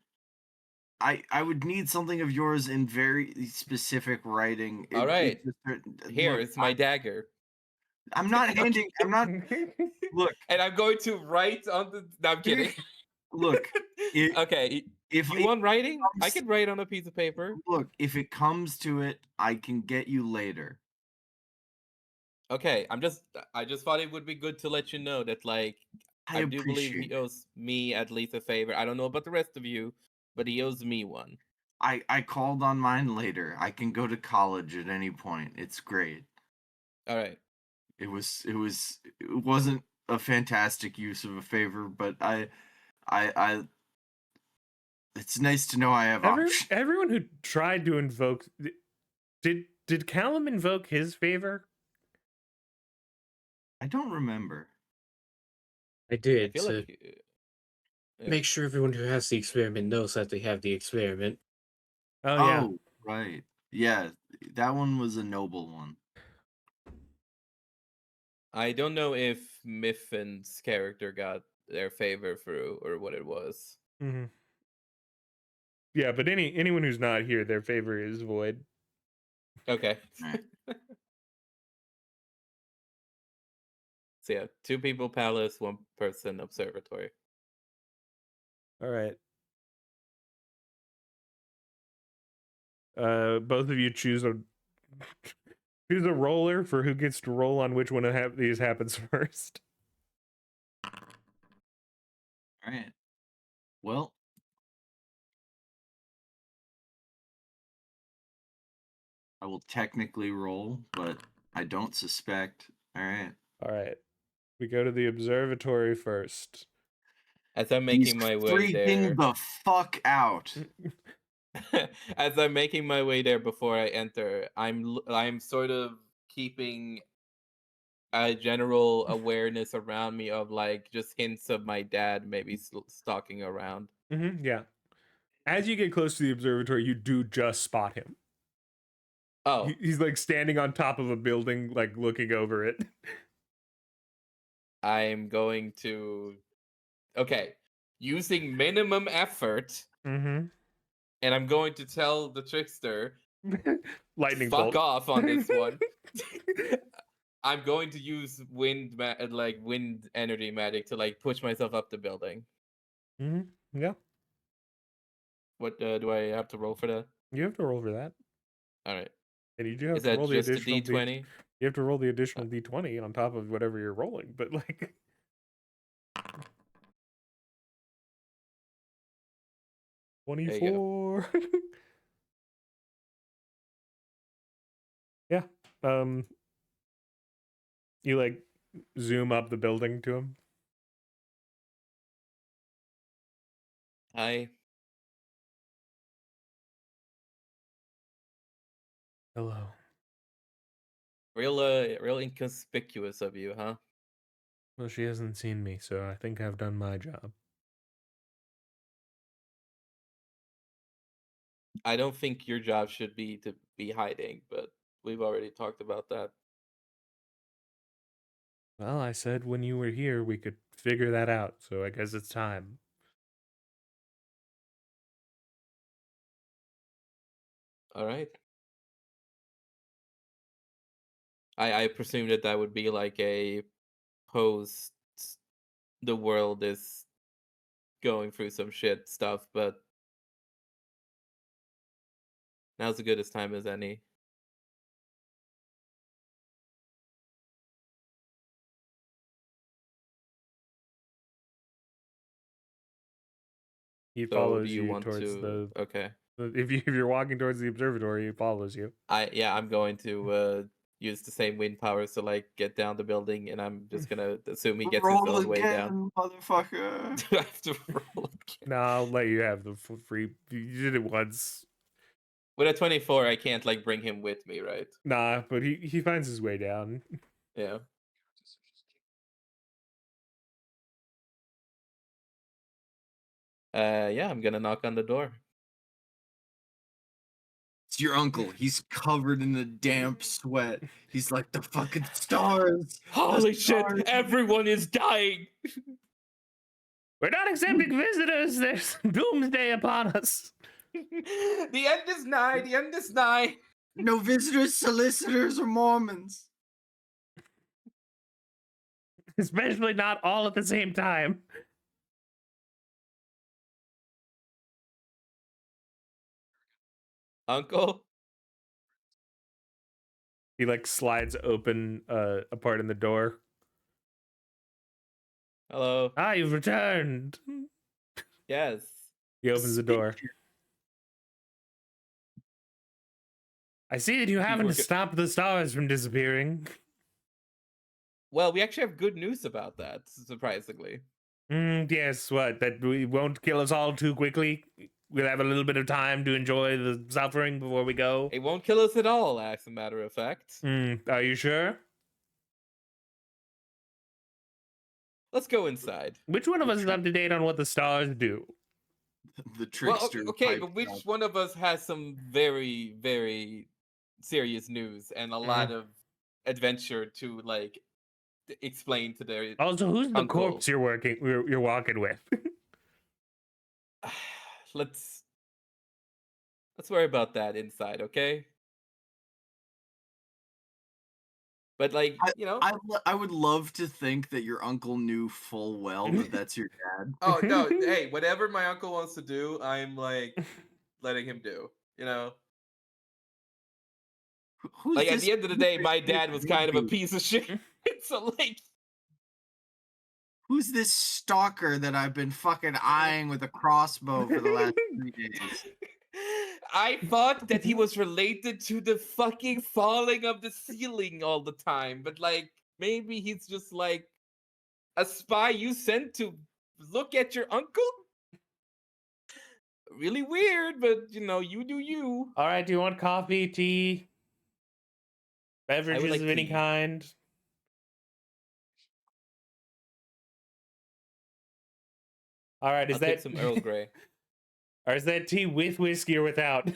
I would need something of yours in very specific writing. All right. Here, Look, it's my dagger. I'm not handing. I'm not. Look, And I'm going to write on the. No, I'm kidding. look. Okay, If you it want writing? I comes- can write on a piece of paper. Look, if it comes to it, I can get you later. Okay, I just thought it would be good to let you know that like I I do believe appreciate he it. owes me at least a favor. I don't know about the rest of you, but he owes me one. I called on mine later. I can go to college at any point. It's great. All right. It wasn't a fantastic use of a favor, but I it's nice to know I have options. Everyone who tried to invoke did Callum invoke his favor? I don't remember. I I did feel to like yeah. make sure everyone who has the experiment knows that they have the experiment. Oh yeah. Oh, right. Yeah, that one was a noble one. I don't know if Miffin's character got their favor through or what it was. Mm-hmm. Yeah, but anyone who's not here, their favor is void. Okay. Right. So yeah, 2 people palace, 1 person observatory. All right. Both of you choose a roller for who gets to roll on which one of these happens first. All right. Well, I will technically roll, but I don't suspect. All right. All right. We go to the observatory first. As I'm He's making my way freaking there, the fuck out. as I'm making my way there before I enter, I'm sort of keeping a general awareness around me of like just hints of my dad maybe stalking around. Mm-hmm, yeah. As you get close to the observatory, you do just spot him. Oh, He's like standing on top of a building, like looking over it. I'm going to okay, using minimum effort, Mm-hmm. and I'm going to tell the trickster, Lightning fuck bolt. off on this one. I'm going to use wind energy magic to like push myself up the building. Mm-hmm. Yeah. What do I have to roll for that? You have to roll for that. All right. And you do have Is to that roll the just a additional D20? You have to roll the additional D20 on top of whatever you're rolling, but like 24. Yeah. You like zoom up the building to him. Hi. Hello. Real inconspicuous of you, huh? Well, she hasn't seen me, so I think I've done my job. I don't think your job should be to be hiding, but we've already talked about that. Well, I said when you were here we could figure that out, so I guess it's time. All right. I presume that would be like a post the world is going through some shit stuff, but now's as good as time as any. He So follows do you you want towards to? Okay. if you're walking towards the observatory, he follows you. I'm going to use the same wind powers to like get down the building, and I'm just gonna assume he gets his Roll own way down. again, motherfucker. Do I have to roll again? No, I'll let you have the free. You did it once. With a 24, I can't like bring him with me, right? Nah, but he finds his way down. Yeah. Yeah, I'm gonna knock on the door. It's your uncle. He's covered in the damp sweat. He's like, the fucking stars. Holy shit, shit! Everyone is dying. We're not accepting visitors. There's doomsday upon us. The end is nigh. The end is nigh. No visitors, solicitors, or Mormons. Especially not all at the same time. Uncle. He like slides open a part in the door. Hello. Ah, you've returned. Yes. He opens the door. I see that you haven't working- stopped the stars from disappearing. Well, we actually have good news about that, surprisingly. Yes, what? That we won't kill us all too quickly? We'll have a little bit of time to enjoy the suffering before we go? It won't kill us at all, as a matter of fact. Are you sure? Let's go inside. Which one of us is up to date on what the stars do? The Well, trickster. okay, pipe but which down. one of us has some very, very serious news and a lot of adventure to like explain to their Also, who's the uncle? corpse you're walking with? Let's worry about that inside, okay? But like, you know. I would love to think that your uncle knew full well that that's your dad. Oh no, hey, whatever my uncle wants to do, I'm like letting him do. You know? Who's Like at this the end of the day, my freaking dad was kind of a baby? piece of shit. So like Who's this stalker that I've been fucking eyeing with a crossbow for the last 3 days? I thought that he was related to the fucking falling of the ceiling all the time, but like maybe he's just like a spy you sent to look at your uncle? Really weird, but you know, you do you. All right, do you want coffee, tea, beverages like of any tea. kind? All right, is I'll take that some Earl Grey. or is that tea with whiskey or without?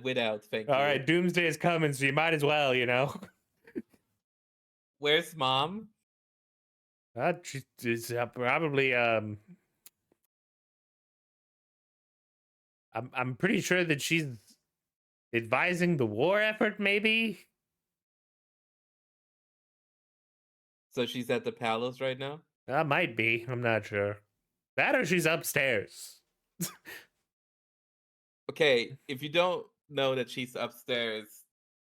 Without, thank All you. right, doomsday is coming, so you might as well, you know. Where's mom? She's probably I'm pretty sure that she's advising the war effort, maybe. So she's at the palace right now? Might be. I'm not sure. That or she's upstairs. Okay, if you don't know that she's upstairs,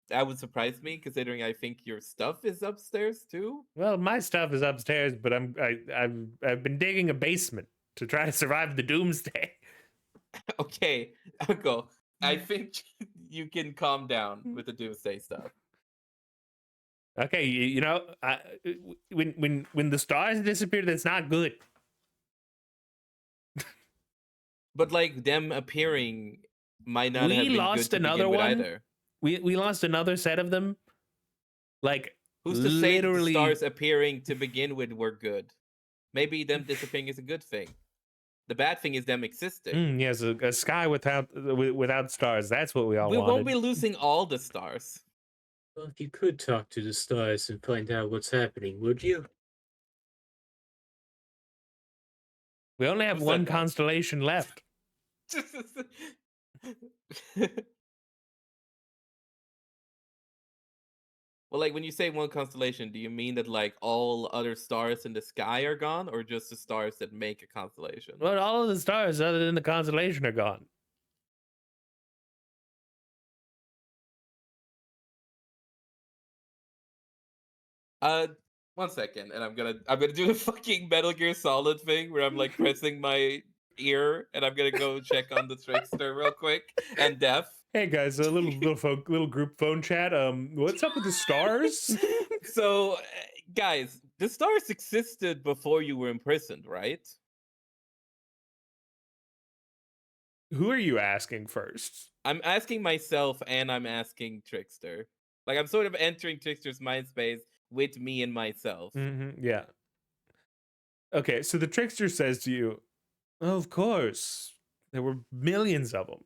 that would surprise me, considering I think your stuff is upstairs too. Well, my stuff is upstairs, but I've been digging a basement to try to survive the doomsday. Okay, Uncle, I think you can calm down with the doomsday stuff. Okay, you know, when the stars disappear, that's not good. But like them appearing might not We have been lost good to another begin with one. either. We lost another set of them. Like Who's to say that the literally stars appearing to begin with were good? Maybe them disappearing is a good thing. The bad thing is them existing. yes, a sky without stars. That's what we all We wanted. won't be losing all the stars. Well, you could talk to the stars and find out what's happening, would you? We only have Who said one that? constellation left. Well, like when you say one constellation, do you mean that like all other stars in the sky are gone, or just the stars that make a constellation? Well, all of the stars other than the constellation are gone. Uh, 1 second, and I'm gonna do the fucking Metal Gear Solid thing where I'm like pressing my ear, and I'm gonna go check on the Trickster real quick and Def. Hey guys, a little group phone chat. What's up with the stars? So, guys, the stars existed before you were imprisoned, right? Who are you asking first? I'm asking myself and I'm asking Trickster. Like I'm sort of entering Trickster's mind space with me and myself. Yeah. Okay, so the trickster says to you, "Of course, there were millions of them.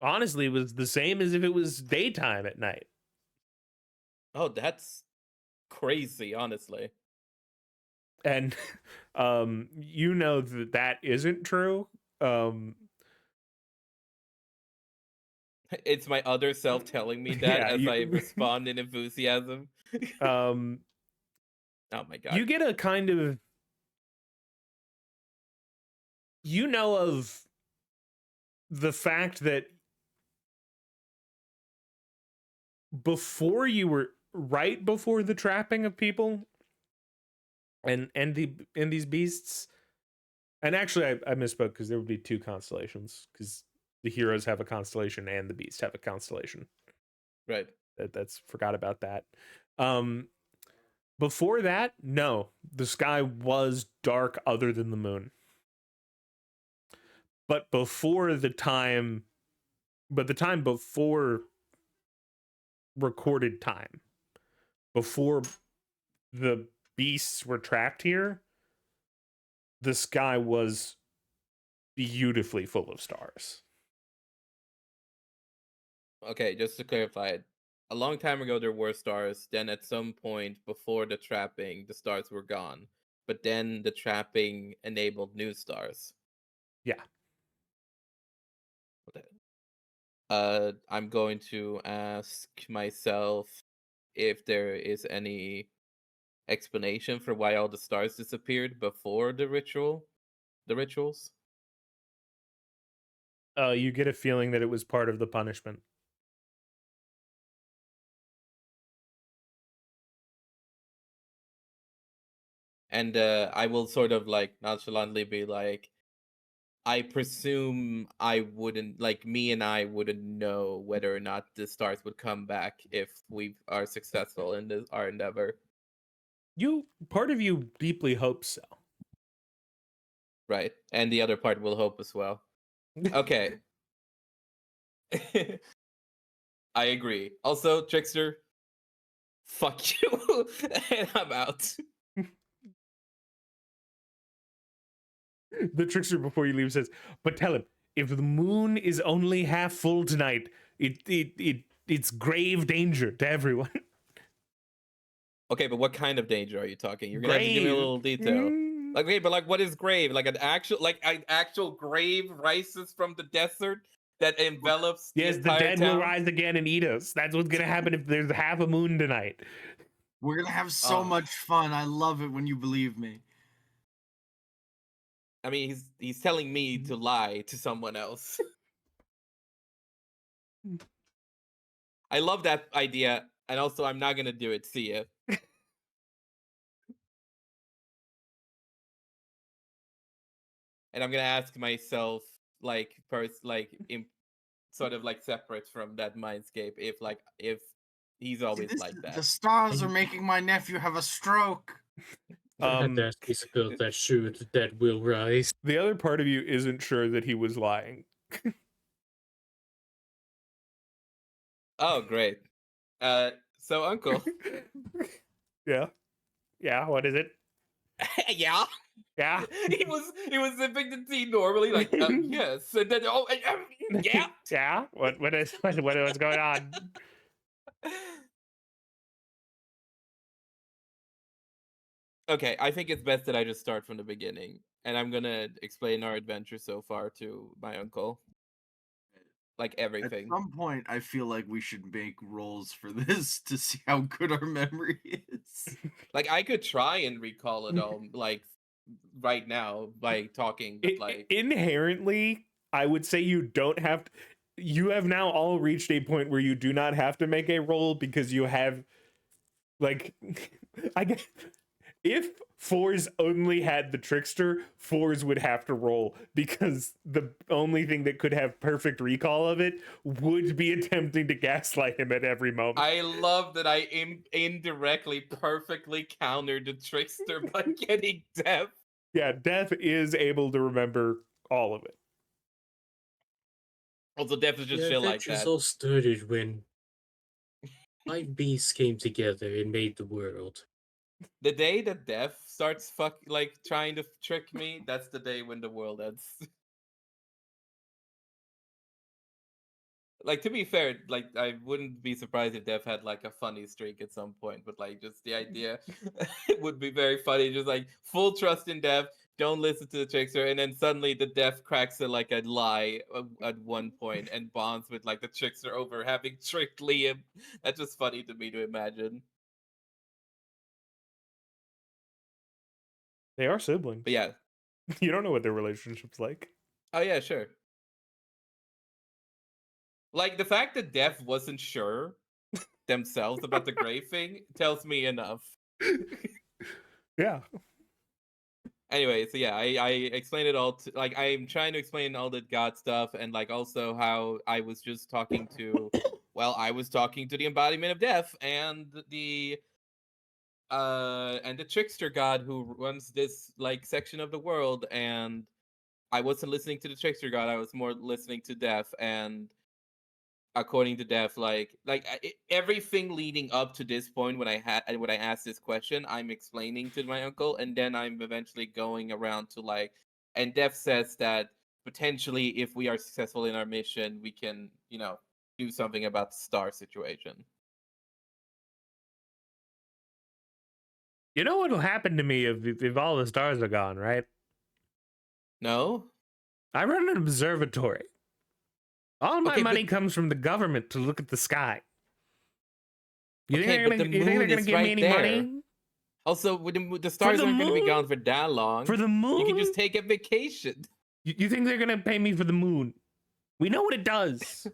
Honestly, it was the same as if it was daytime at night." Oh, that's crazy, honestly. And you know that that isn't true. It's my other self telling me that Yeah, as I you respond in enthusiasm. um Oh my god. you get a kind of, you know, of the fact that before you were right before the trapping of people and these beasts, and actually I misspoke because there would be two constellations because the heroes have a constellation and the beasts have a constellation. Right. That's forgot about that. um Before that, no, the sky was dark other than the moon. But the time before recorded time, before the beasts were trapped here, the sky was beautifully full of stars. Okay, just to clarify, a long time ago there were stars, then at some point before the trapping, the stars were gone. But then the trapping enabled new stars. Yeah. Okay. I'm going to ask myself if there is any explanation for why all the stars disappeared before the rituals. You get a feeling that it was part of the punishment. And I will sort of like nonchalantly be like, I presume I wouldn't, like, me and I wouldn't know whether or not the stars would come back if we are successful in our endeavor. Part of you deeply hopes so. Right. And the other part will hope as well. Okay. I agree. Also, Trickster, fuck you. And I'm out. The trickster before you leave says, "But tell him, if the moon is only half full tonight, it's grave danger to everyone." Okay, but what kind of danger are you talking? You're gonna have to give me a Grave. little detail. Like, okay, but like, what is grave? Like an actual grave rises from the desert that envelops Yes, the the entire dead town. will rise again and eat us. That's what's gonna happen if there's half a moon tonight. We're gonna have so Oh. much fun. I love it when you believe me. I mean, he's telling me to lie to someone else. I love that idea, and also I'm not gonna do it. See ya. And I'm gonna ask myself, like, sort of like separate from that mindscape, if he's always like The that. stars are making my nephew have a stroke. I had to ask he's built that shoe the dead will rise. The other part of you isn't sure that he was lying. Oh, great. So Uncle. Yeah. Yeah, what is it? Yeah. Yeah. he was sipping the tea normally, like, yes, and then yeah. Yeah. What's going on? Okay, I think it's best that I just start from the beginning, and I'm gonna explain our adventure so far to my uncle. like At everything. some point, I feel like we should make rolls for this to see how good our memory is. Like I could try and recall it all, like right now by talking, but like Inherently, I would say you don't have to, you have now all reached a point where you do not have to make a roll because you have, like, I guess if fours only had the trickster, fours would have to roll because the only thing that could have perfect recall of it would be attempting to gaslight him at every moment. I love that I indirectly perfectly countered the trickster by getting deaf. Yeah, Death is able to remember all of it. Also, deaf is just Yeah, chill like adventures that. all started when 5 beasts came together and made the world. The day that deaf starts like trying to trick me, that's the day when the world ends. Like to be fair, like I wouldn't be surprised if Dev had like a funny streak at some point, but like just the idea it would be very funny. Just like full trust in Dev, don't listen to the trickster, and then suddenly the Dev cracks it like a lie at one point and bonds with like the trickster over having tricked Liam. That's just funny to me to imagine. They are siblings. But yeah, You don't know what their relationship's like. oh yeah, sure. Like the fact that Dev wasn't sure themselves about the grave thing tells me enough. Yeah. Anyway, so yeah, I explained it all to, like I'm trying to explain all the God stuff and like also how I was just talking to I was talking to the embodiment of death and the trickster god who runs this like section of the world, and I wasn't listening to the trickster god, I was more listening to death. And according to Dev, everything leading up to this point when I asked this question, I'm explaining to my uncle, and then I'm eventually going around to like, and Dev says that potentially if we are successful in our mission, we can do something about the star situation. You know what'll happen to me if all the stars are gone, right? No. I run an observatory. All my Okay, money but- comes from the government to look at the sky. You Okay, think but the you think they're moon gonna is give me right any there. money Also, the stars the aren't going to be moon? gone for that long. for the moon? You can just take a vacation. You think they're gonna pay me for the moon? We know what it does.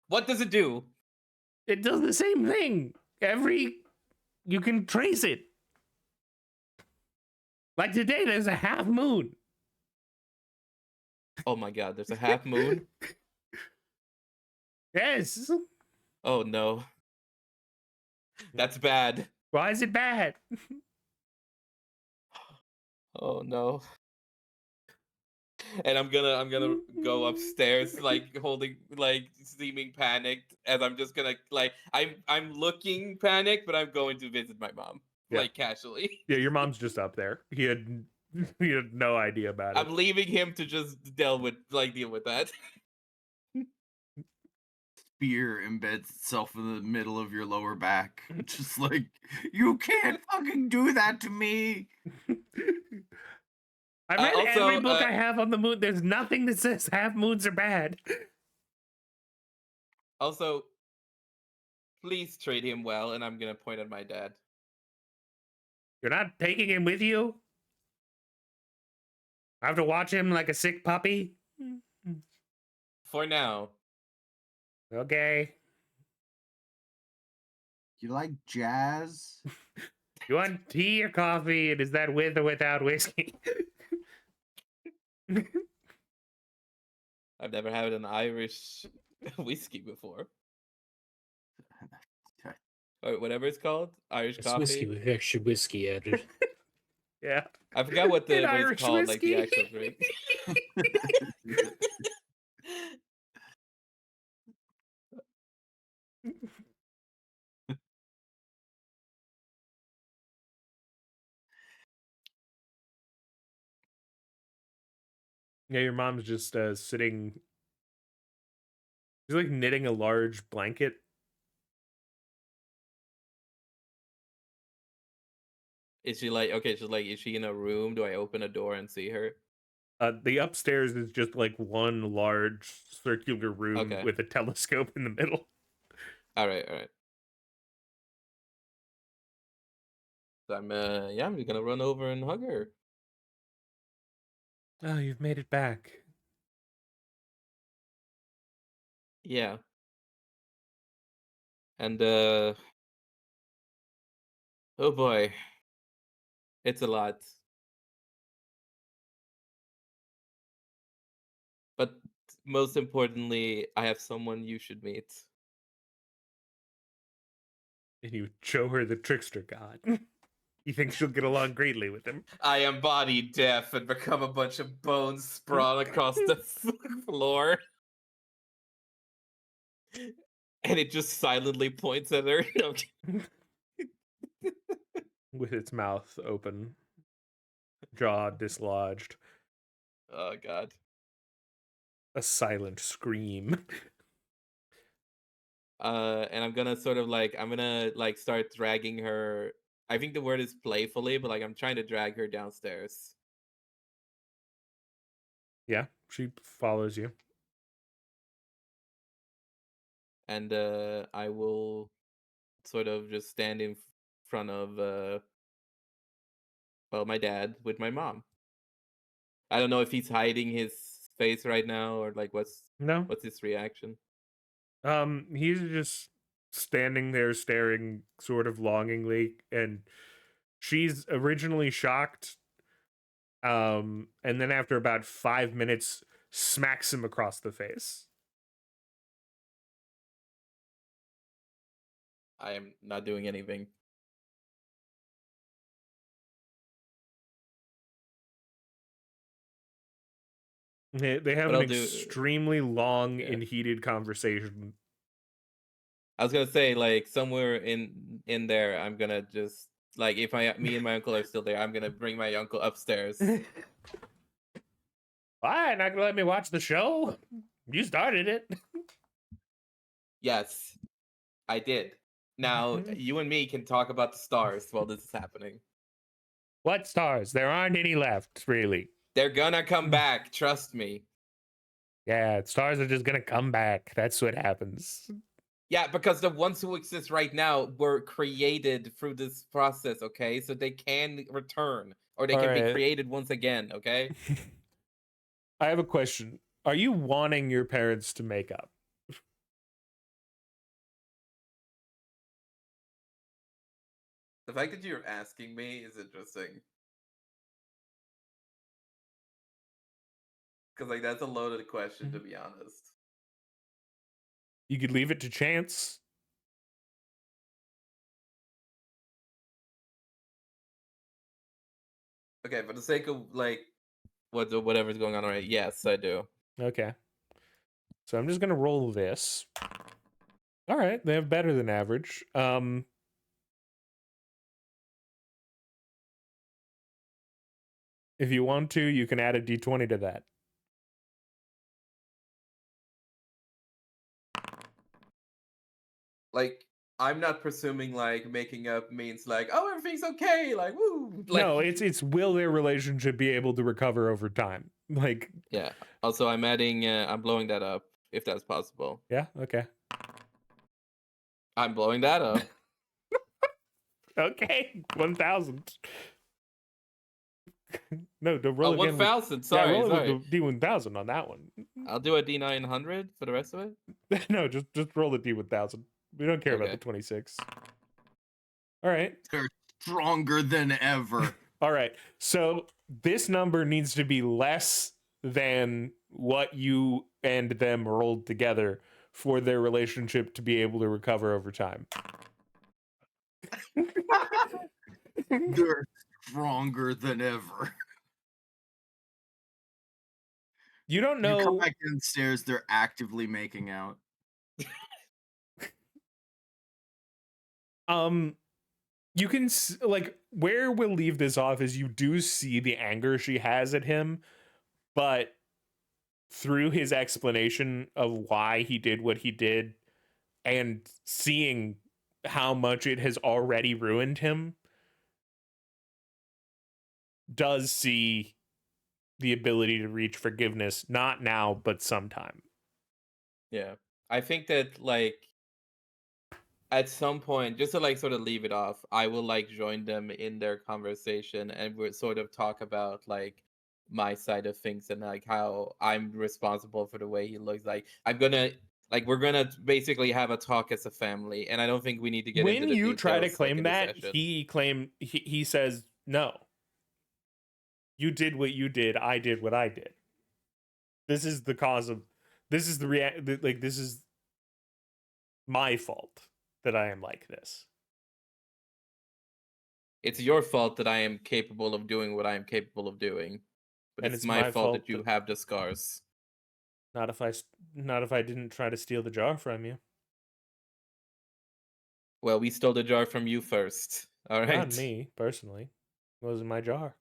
What does it do? It does the same thing. You can trace it. Like today, there's a half moon. Oh my god, there's a half moon? Yes. Oh no. That's bad. Why is it bad? Oh no. And I'm gonna go upstairs like holding like seeming panicked, as I'm just gonna like I'm looking panicked, but I'm going to visit my mom. Yeah. Like casually. Yeah, your mom's just up there. He had no idea about it. I'm leaving him to just deal with that. Spear embeds itself in the middle of your lower back. Just like, you can't fucking do that to me. I read Also, every book I have on the moon. There's nothing that says half moons are bad. Also, please treat him well, and I'm gonna point at my dad. You're not taking him with you? I have to watch him like a sick puppy? For now. Okay. You like jazz? You want tea or coffee? And is that with or without whiskey? I've never had an Irish whiskey before. Or whatever it's called. Irish It's coffee. whiskey with extra whiskey added. Yeah. I forgot what An it's Irish called, like the whiskey. actual drink. Yeah, your mom's just sitting. She's like knitting a large blanket. Is she like, okay, she's like, is she in a room? Do I open a door and see her? The upstairs is just like one large circular room Okay. with a telescope in the middle. All right, all right. So I'm I'm gonna run over and hug her. Oh, you've made it back. Yeah. And oh boy, it's a lot. But most importantly, I have someone you should meet. And you show her the trickster god. You think she'll get along greatly with him? I am body deaf and become a bunch of bones sprawl across the floor. And it just silently points at her. No, With its mouth open, jaw dislodged, oh god. a silent scream. And I'm gonna sort of like start dragging her. I think the word is playfully, but like I'm trying to drag her downstairs. Yeah, she follows you. And I will sort of just stand in front of well, my dad with my mom. I don't know if he's hiding his face right now or like No, what's his reaction. he's just standing there staring sort of longingly, and she's originally shocked, and then after about 5 minutes smacks him across the face. I am not doing anything. They have But an I'll do extremely long yeah. and heated conversation. I was gonna say like somewhere in there I'm gonna just like if me and my uncle are still there, I'm gonna bring my uncle upstairs. Why? Not gonna let me watch the show? You started it. Yes, I did. Now you and me can talk about the stars while this is happening. What stars? There aren't any left, really. They're gonna come back, trust me. Yeah, stars are just gonna come back. That's what happens. Yeah, because the ones who exist right now were created through this process, okay? So they can return or they All can be right. created once again, okay? I have a question. Are you wanting your parents to make up? The fact that you're asking me is interesting. Because like that's a loaded question, to be honest. You could leave it to chance. Okay, for the sake of like whatever's going on right, yes, I do. Okay. So I'm just gonna roll this. All right, they have better than average. If you want to, you can add a d20 to that. Like I'm not presuming like making up means like, oh, everything's okay, like woo. Like, No, it's will their relationship be able to recover over time? Like, yeah. Also, I'm adding, I'm blowing that up if that's possible. yeah, okay. I'm blowing that up. Okay, 1,000. No, don't roll Oh, again. 1,000. Sorry, roll sorry. with the D1000 on that one. I'll do a D900 for the rest of it. No, just roll the D1000. We don't care about Okay. the 26. All right. They're stronger than ever. All right. So this number needs to be less than what you and them rolled together for their relationship to be able to recover over time. They're stronger than ever. You don't You come know. back downstairs, they're actively making out. You can like where we'll leave this off is you do see the anger she has at him, but through his explanation of why he did what he did and seeing how much it has already ruined him, does see the ability to reach forgiveness, not now, but sometime. Yeah. I think that like at some point, just to like sort of leave it off, I will like join them in their conversation and we'll sort of talk about like my side of things and like how I'm responsible for the way he looks. Like we're gonna basically have a talk as a family, and I don't think we need to get into When the you try to details like claim in the that, session. he says, no. You did what you did, I did what I did. This is the cause of this is this is my fault that I am like this. It's your fault that I am capable of doing what I am capable of doing, but And it's it's my my fault fault that you that have the scars. not if I didn't try to steal the jar from you. Well, we stole the jar from you first. All Not right. me, personally. It wasn't my jar.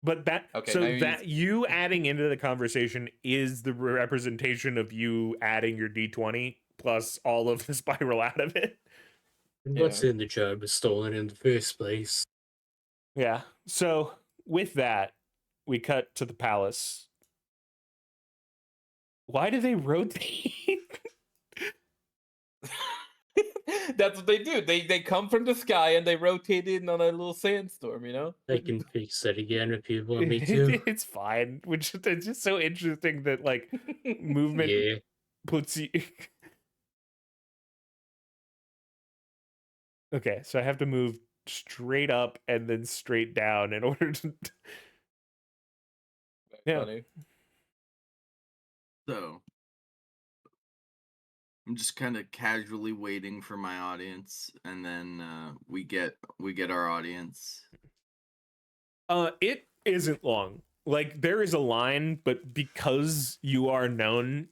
But Okay, now you adding into the conversation is the representation of you adding your D20 plus all of the spiral out of it. And Yeah. what's in the jar was stolen in the first place. Yeah. So with that, we cut to the palace. Why do they rotate? That's what they do. They come from the sky and they rotate in on a little sandstorm, you know? I can fix that again if you want me to. It's fine. Which it's just so interesting that like movement Yeah. puts you. Okay, so I have to move straight up and then straight down in order to. Yeah. Funny. So I'm just kind of casually waiting for my audience, and then we get our audience. It isn't long. Like there is a line, but because you are known,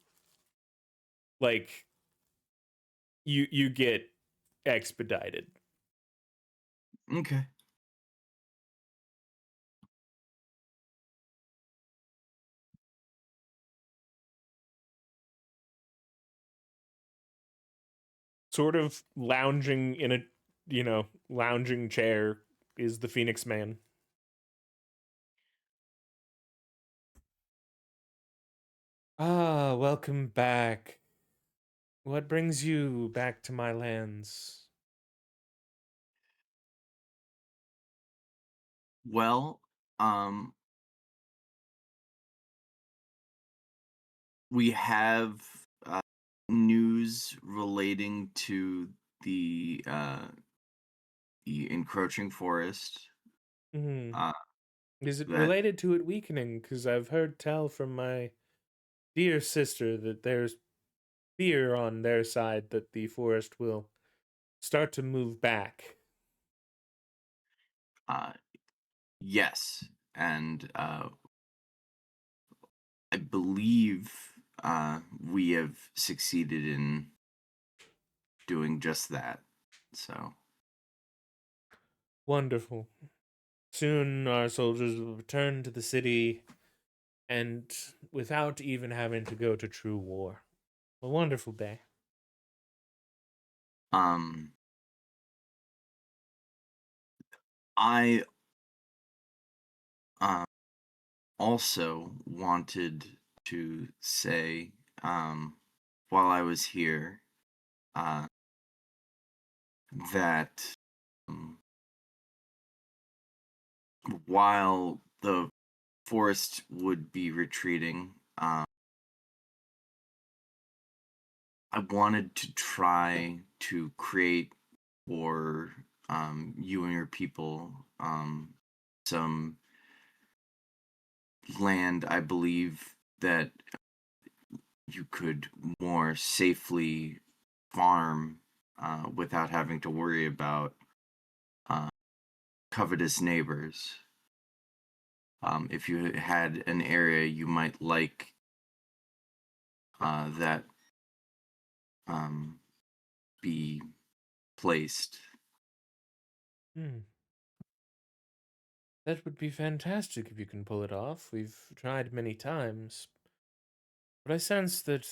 like you get expedited. Okay. Sort of lounging in a lounging chair is the Phoenix Man. Ah, welcome back. What brings you back to my lands? Well, we have news relating to the encroaching forest. Hmm. Uh, Is it that related to it weakening? Because I've heard tell from my dear sister that there's fear on their side that the forest will start to move back. yes, and I believe we have succeeded in doing just that. So Wonderful. Soon our soldiers will return to the city and without even having to go to true war. A wonderful day. I also wanted to say, while I was here, that um, while the forest would be retreating, I wanted to try to create for you and your people some land. I believe that you could more safely farm without having to worry about uh, covetous neighbors. If you had an area you might like that be placed. Hmm. That would be fantastic if you can pull it off. We've tried many times. But I sense that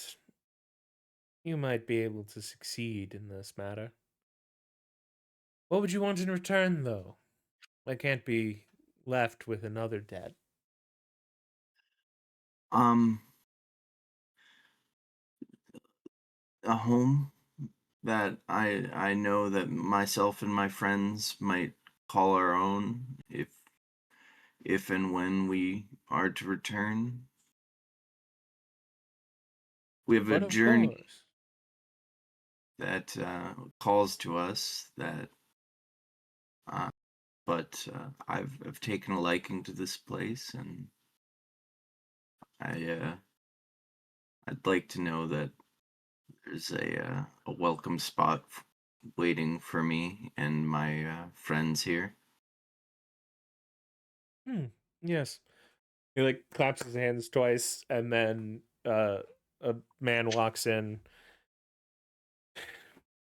you might be able to succeed in this matter. What would you want in return, though? I can't be left with another debt? Um, a home that I know that myself and my friends might call our own if and when we are to return. We have a But of journey course. that calls to us uh, but I've taken a liking to this place, and I'd like to know that there's a welcome spot waiting for me and my friends here. Yes. He like claps his hands twice, and then a man walks in.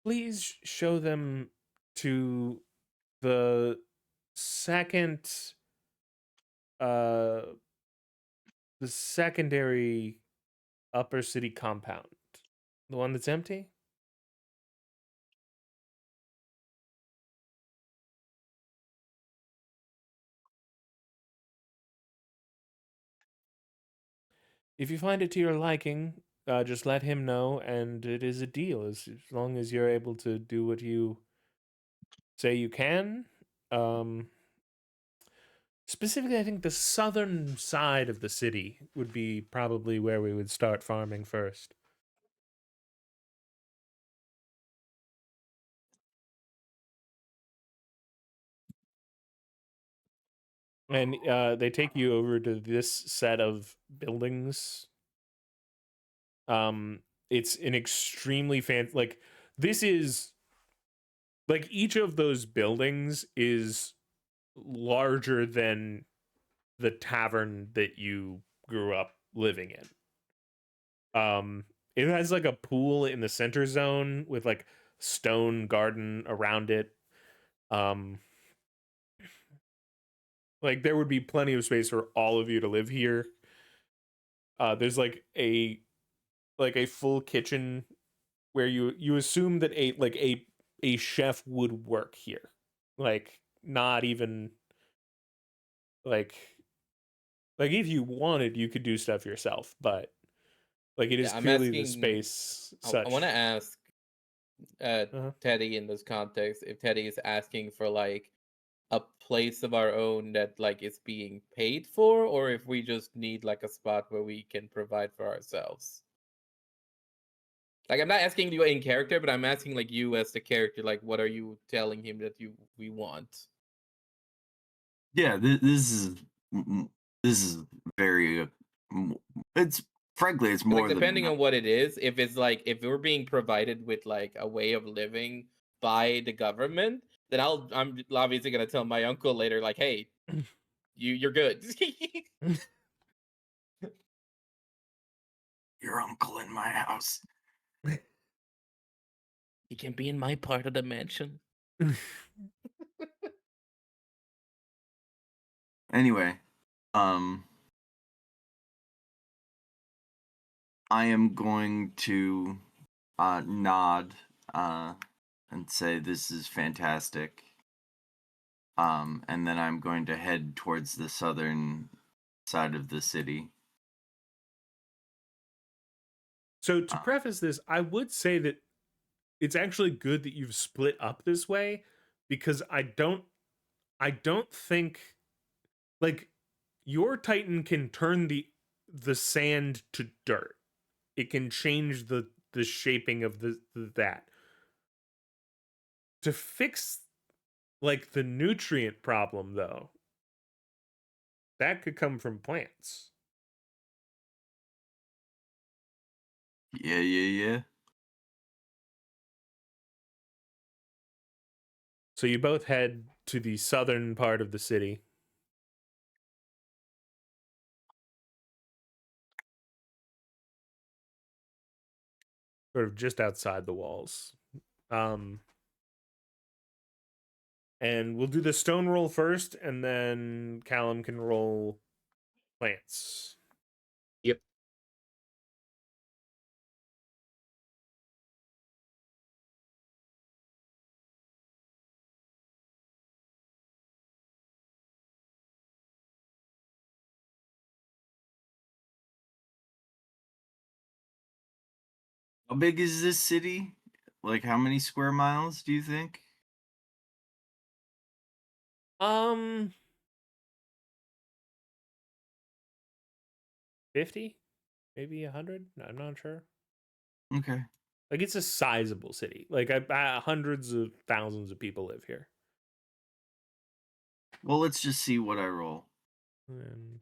Please show them to the second uh the secondary upper city compound. The one that's empty? If you find it to your liking, just let him know, and it is a deal. As long as you're able to do what you say you can. Um, Specifically, I think the southern side of the city would be probably where we would start farming first. And they take you over to this set of buildings. Um, it's an extremely fancy. Like this is like each of those buildings is larger than the tavern that you grew up living in. It has like a pool in the center zone with like stone garden around it. Um, like there would be plenty of space for all of you to live here. There's like a full kitchen where you assume that a chef would work here. Like not even like like if you wanted you could do stuff yourself, but like it is Yeah, I'm clearly the asking. space I want such. to ask Uh-huh. Teddy in this context if Teddy is asking for like a place of our own that like is being paid for, or if we just need like a spot where we can provide for ourselves. Like I'm not asking you in character, but I'm asking like you as the character. Like, what are you telling him that we want? Yeah, mm, this is very. m- It's frankly, it's Like more than depending enough. on what it is, if it's like if we're being provided with like a way of living by the government, then I'm obviously gonna tell my uncle later, like, hey, you're good. Your uncle in my house. He can be in my part of the mansion. Anyway, um, I am going to nod and say this is fantastic. And then I'm going to head towards the southern side of the city. So to Uh, preface this, I would say that it's actually good that you've split up this way because I don't think like your Titan can turn the sand to dirt. It can change the shaping of the that. To fix like the nutrient problem though, that could come from plants. yeah, yeah, yeah. So you both head to the southern part of the city. Sort of just outside the walls. Um and we'll do the stone roll first, and then Callum can roll plants. Yep. How big is this city? Like, how many square miles do you think? Um, 50, maybe 100. I'm not sure. Okay. Like it's a sizable city. Like hundreds of thousands of people live here. Well, let's just see what I roll. And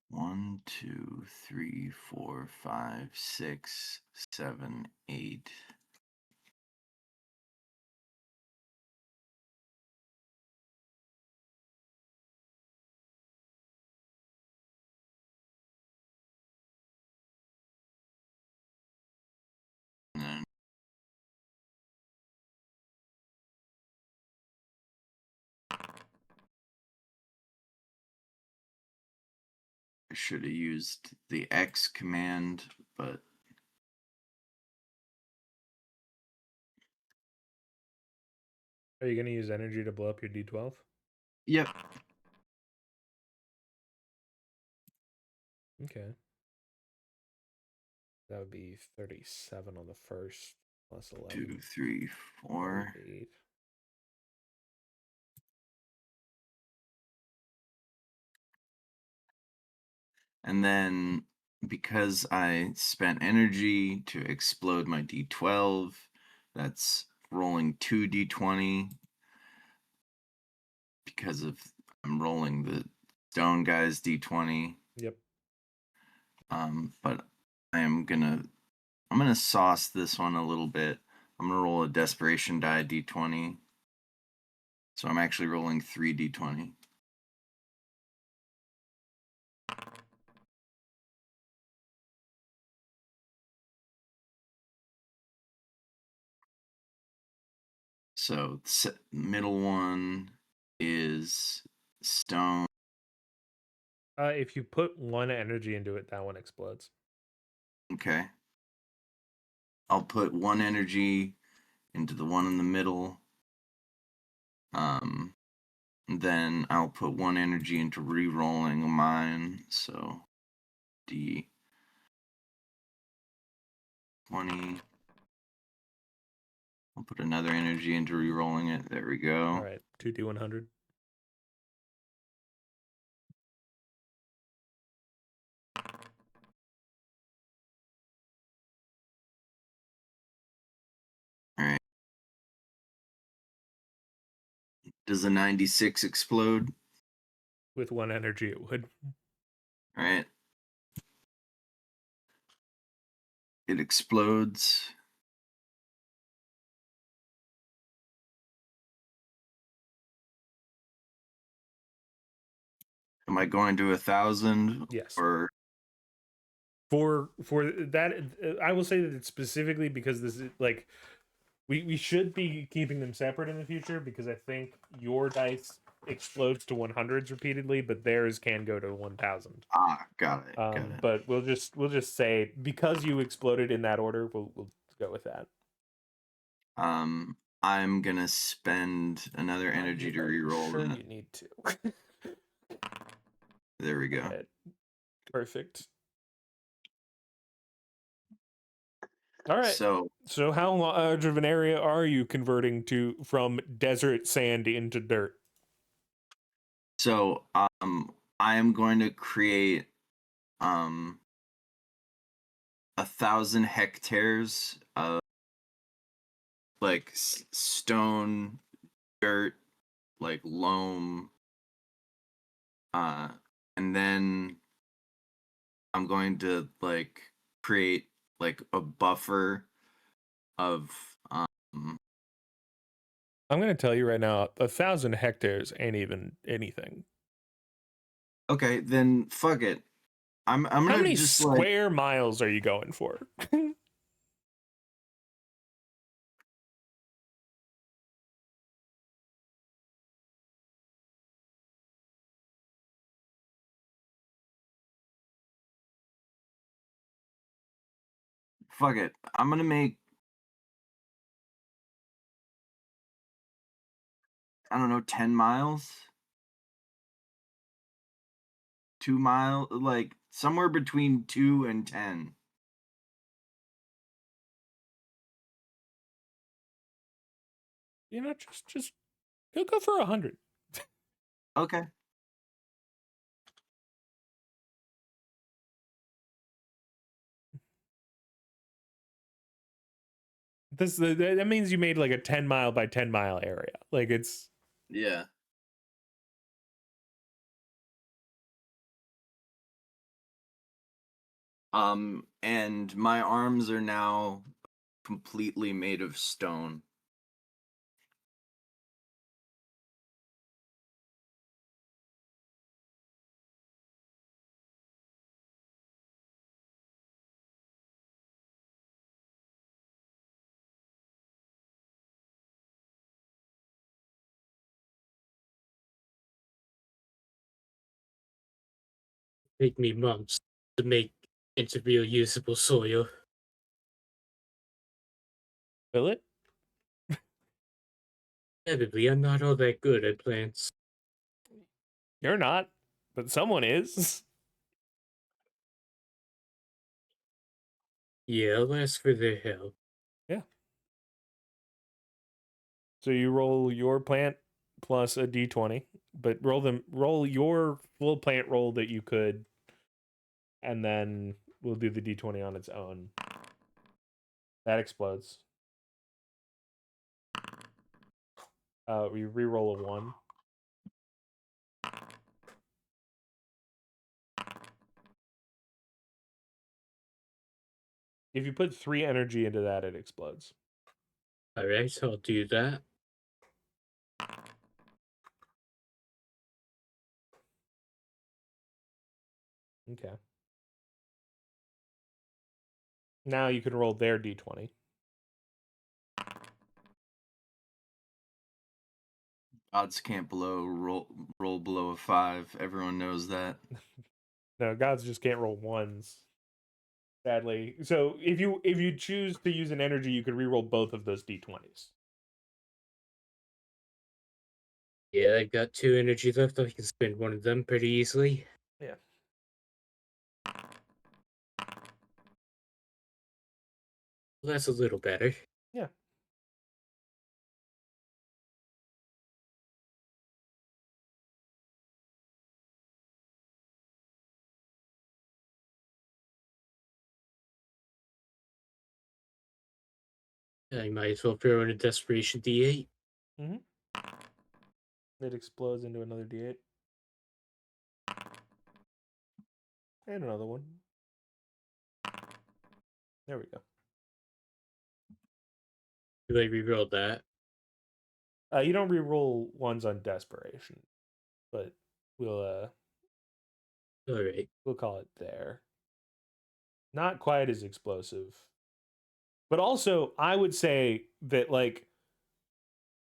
One, two, three, four, five, 6, 7, 8. And then I should have used the X command, but are you gonna use energy to blow up your D12? yep. Okay. That would be 37 on the first plus 11. 2, 3, 4. 38. And then because I spent energy to explode my D12, that's rolling 2 D20 because of I'm rolling the stone guy's D20. Yep. But I'm gonna sauce this one a little bit. I'm gonna roll a desperation die D20. So I'm actually rolling 3 D20. So middle one is stone. If you put one energy into it, that one explodes. Okay. I'll put 1 energy into the one in the middle. Then I'll put 1 energy into re-rolling mine. So D20. I'll put another energy into re-rolling it. There we go. All right, 2D100. All right. Does a 96 explode? With one energy, it would. All right. It explodes. Am I going to 1,000? Yes. Or For that, I will say that it's specifically because this is like we should be keeping them separate in the future because I think your dice explodes to 100s repeatedly, but theirs can go to 1,000. got it. Got it. But we'll just say because you exploded in that order, we'll go with that. I'm gonna spend another energy to re-roll Sure, that. you need to. There we go. Right. Perfect. All right. So how large of an area are you converting to from desert sand into dirt? So I am going to create 1,000 hectares of like stone, dirt, like loam, and then I'm going to like create like a buffer of I'm gonna tell you right now, 1,000 hectares ain't even anything. okay, then fuck it. I'm How gonna many just like square miles are you going for? fuck it. I'm gonna make, I don't know, 10 miles, 2 mile, like somewhere between 2 and 10. You know, just go for 100. Okay. That means you made like a 10 mile by 10 mile area. Like it's Yeah. And my arms are now completely made of stone. Take me months to make into real usable soil. will it? Probably, I'm not all that good at plants. You're not, but someone is. Yeah, I'll ask for their help. Yeah. So you roll your plant plus a d20, but roll your full plant roll that you could, and then we'll do the d20 on its own. That explodes. We re-roll a 1. If you put 3 energy into that, it explodes. Alright, I'll do that. Okay. Now you can roll their d20. Odds can't roll below a 5. Everyone knows that. No, gods just can't roll ones. Sadly. So if you choose to use an energy, you could re-roll both of those d20s. Yeah, I've got 2 energy left. I can spend one of them pretty easily. Yeah. That's a little better. Yeah. I might as well throw in a desperation D8. It explodes into another d8. And another one. There we go. Do I reroll that? You don't re-roll ones on desperation, but we'll Alright. we'll call it there. Not quite as explosive. But also, I would say that like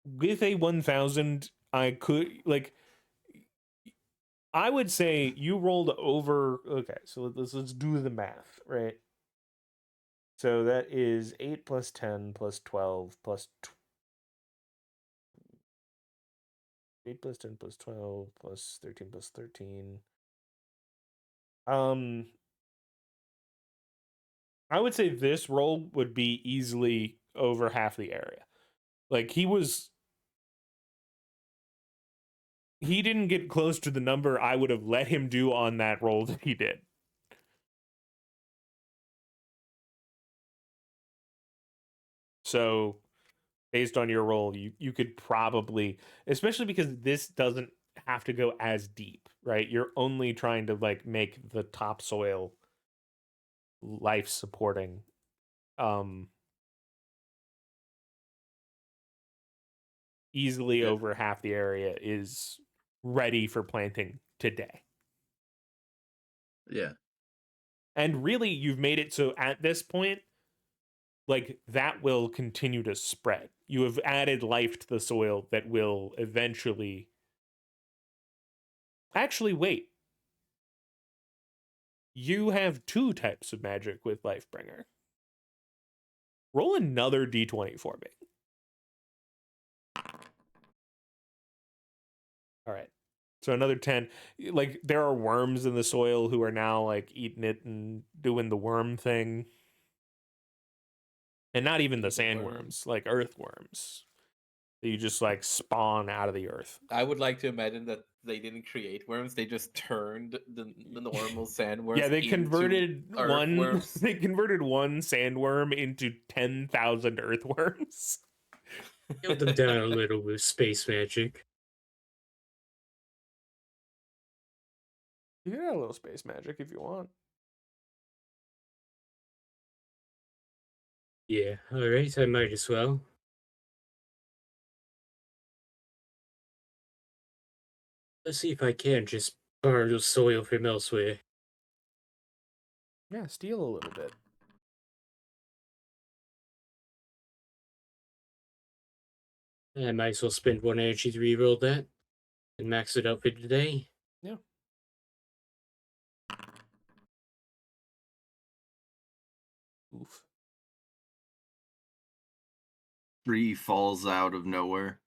with a 1000, I could like I would say you rolled over. Okay, so let's do the math, right? So that is 8 plus 10 plus 12 plus 8 plus 10 plus 12 plus 13 plus 13. I would say this roll would be easily over half the area. Like he didn't get close to the number I would have let him do on that roll that he did. So based on your roll, you could probably, especially because this doesn't have to go as deep, right? You're only trying to like make the topsoil life supporting. Easily Yeah. over half the area is ready for planting today. Yeah. And really, you've made it so at this point, like that will continue to spread. You have added life to the soil that will eventually. Actually, wait. You have 2 types of magic with Lifebringer. Roll another d20 for me. All right. So another 10. Like, there are worms in the soil who are now, like, eating it and doing the worm thing. And not even the sandworms, like earthworms. That you just, like, spawn out of the earth. I would like to imagine that they didn't create worms; they just turned the normal sandworms. Yeah, they into converted one. earthworms. They converted one sandworm into 10,000 earthworms. Killed them down a little with space magic. You can add a little space magic if you want. Yeah, alright, I might as well. Let's see if I can just borrow the soil from elsewhere. Yeah, steal a little bit. I might as well spend 1 energy to reroll that and max it out for today. Yeah. Oof. Tree falls out of nowhere.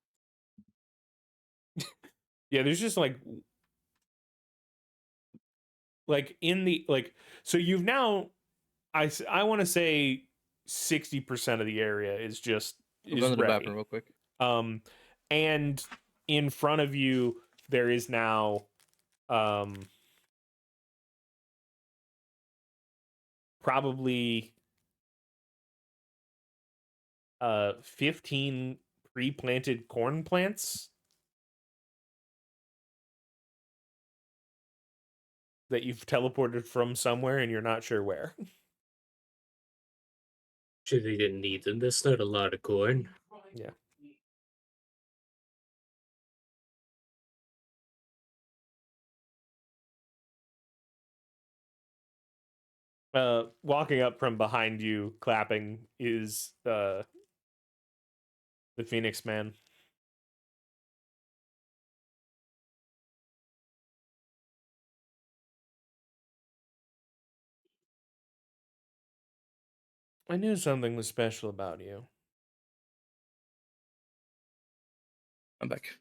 Yeah, there's just like in the like so you've now I want to say 60% of the area is just I'm is going to the ready. bathroom real quick. And in front of you there is now probably 15 pre-planted corn plants that you've teleported from somewhere and you're not sure where. Sure, they didn't need them. That's not a lot of corn. Yeah. Walking up from behind you, clapping, is the Phoenix Man. I knew something was special about you. I'm back.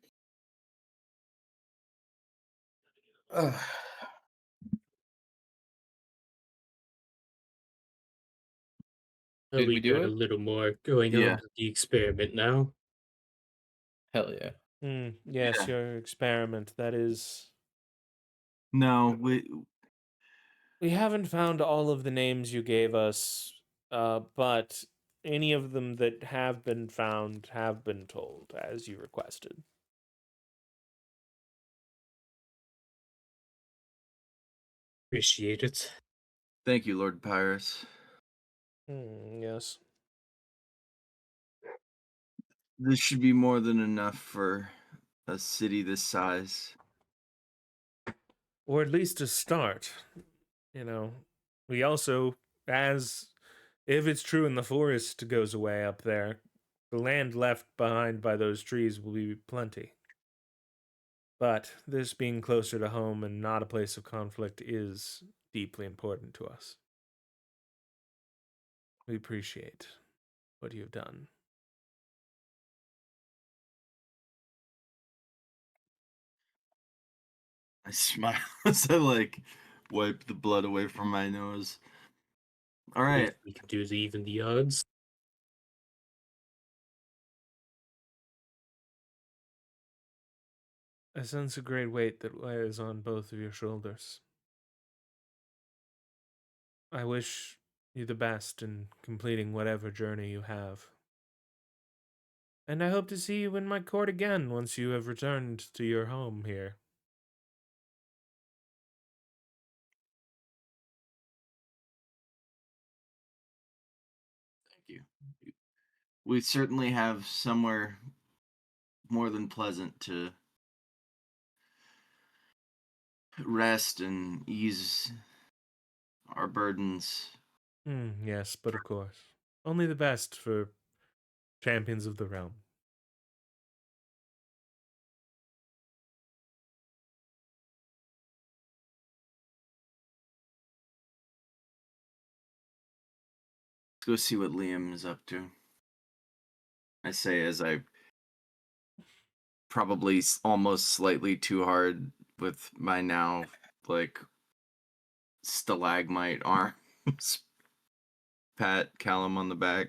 Oh, Did we we do got a it? little more going Yeah. on with the experiment now. Hell yeah. Yes, Yeah. your experiment. That is. No, We haven't found all of the names you gave us, but any of them that have been found have been told, as you requested. Appreciate it. thank you, Lord Pyrus. Yes. This should be more than enough for a city this size. Or at least a start. You know, we also, as if it's true and the forest goes away up there, the land left behind by those trees will be plenty. But this being closer to home and not a place of conflict is deeply important to us. We appreciate what you've done. I smile as I like wipe the blood away from my nose. All right. Least we can do is even the odds. I sense a great weight that lies on both of your shoulders. I wish you the best in completing whatever journey you have. And I hope to see you in my court again once you have returned to your home here. Thank you. We certainly have somewhere more than pleasant to rest and ease our burdens. Yes, but of course. Only the best for champions of the realm. go see what Liam is up to. I say as I probably almost slightly too hard with my now like stalagmite arms. Pat Callum on the back.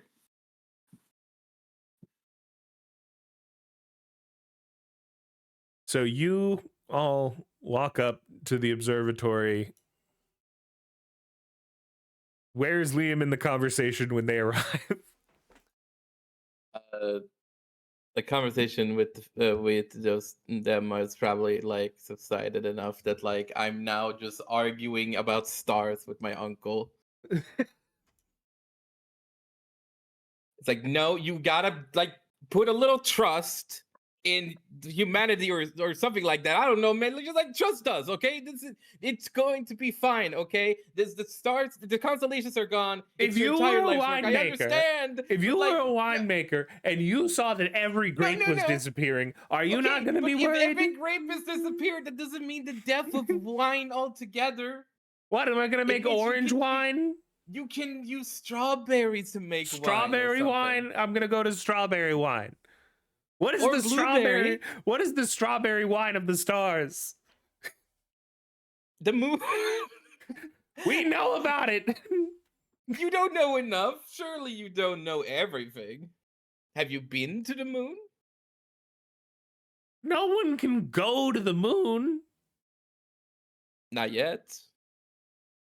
So you all walk up to the observatory. Where's Liam in the conversation when they arrive? The conversation with those them is probably like subsided enough that like I'm now just arguing about stars with my uncle. It's like, no, you gotta like put a little trust in humanity or something like that. I don't know, man. Just like trust us, okay? It's going to be fine, okay? The stars, the constellations are gone. If It's your you entire were a life's work. I winemaker, understand. if you but, were like, a winemaker and you saw that every grape was no. disappearing, are you not Okay, going to but be if worried? every grape has disappeared, that doesn't mean the death of wine altogether. What, am I going to make means orange wine? You can use strawberries to make Strawberry wine? I'm going to go to strawberry wine. What is Or the blueberry. strawberry? What is the strawberry wine of the stars? The moon. We know about it. You don't know enough. Surely you don't know everything. Have you been to the moon? No one can go to the moon. Not yet.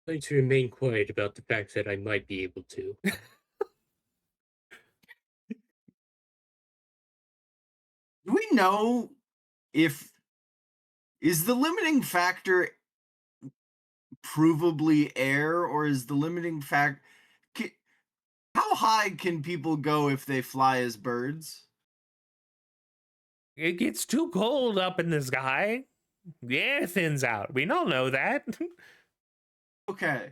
I'd like to remain quiet about the fact that I might be able to. Do we know if is the limiting factor provably air, or is the limiting factor how high can people go if they fly as birds? It gets too cold up in the sky. The air thins out. We all know that. Okay.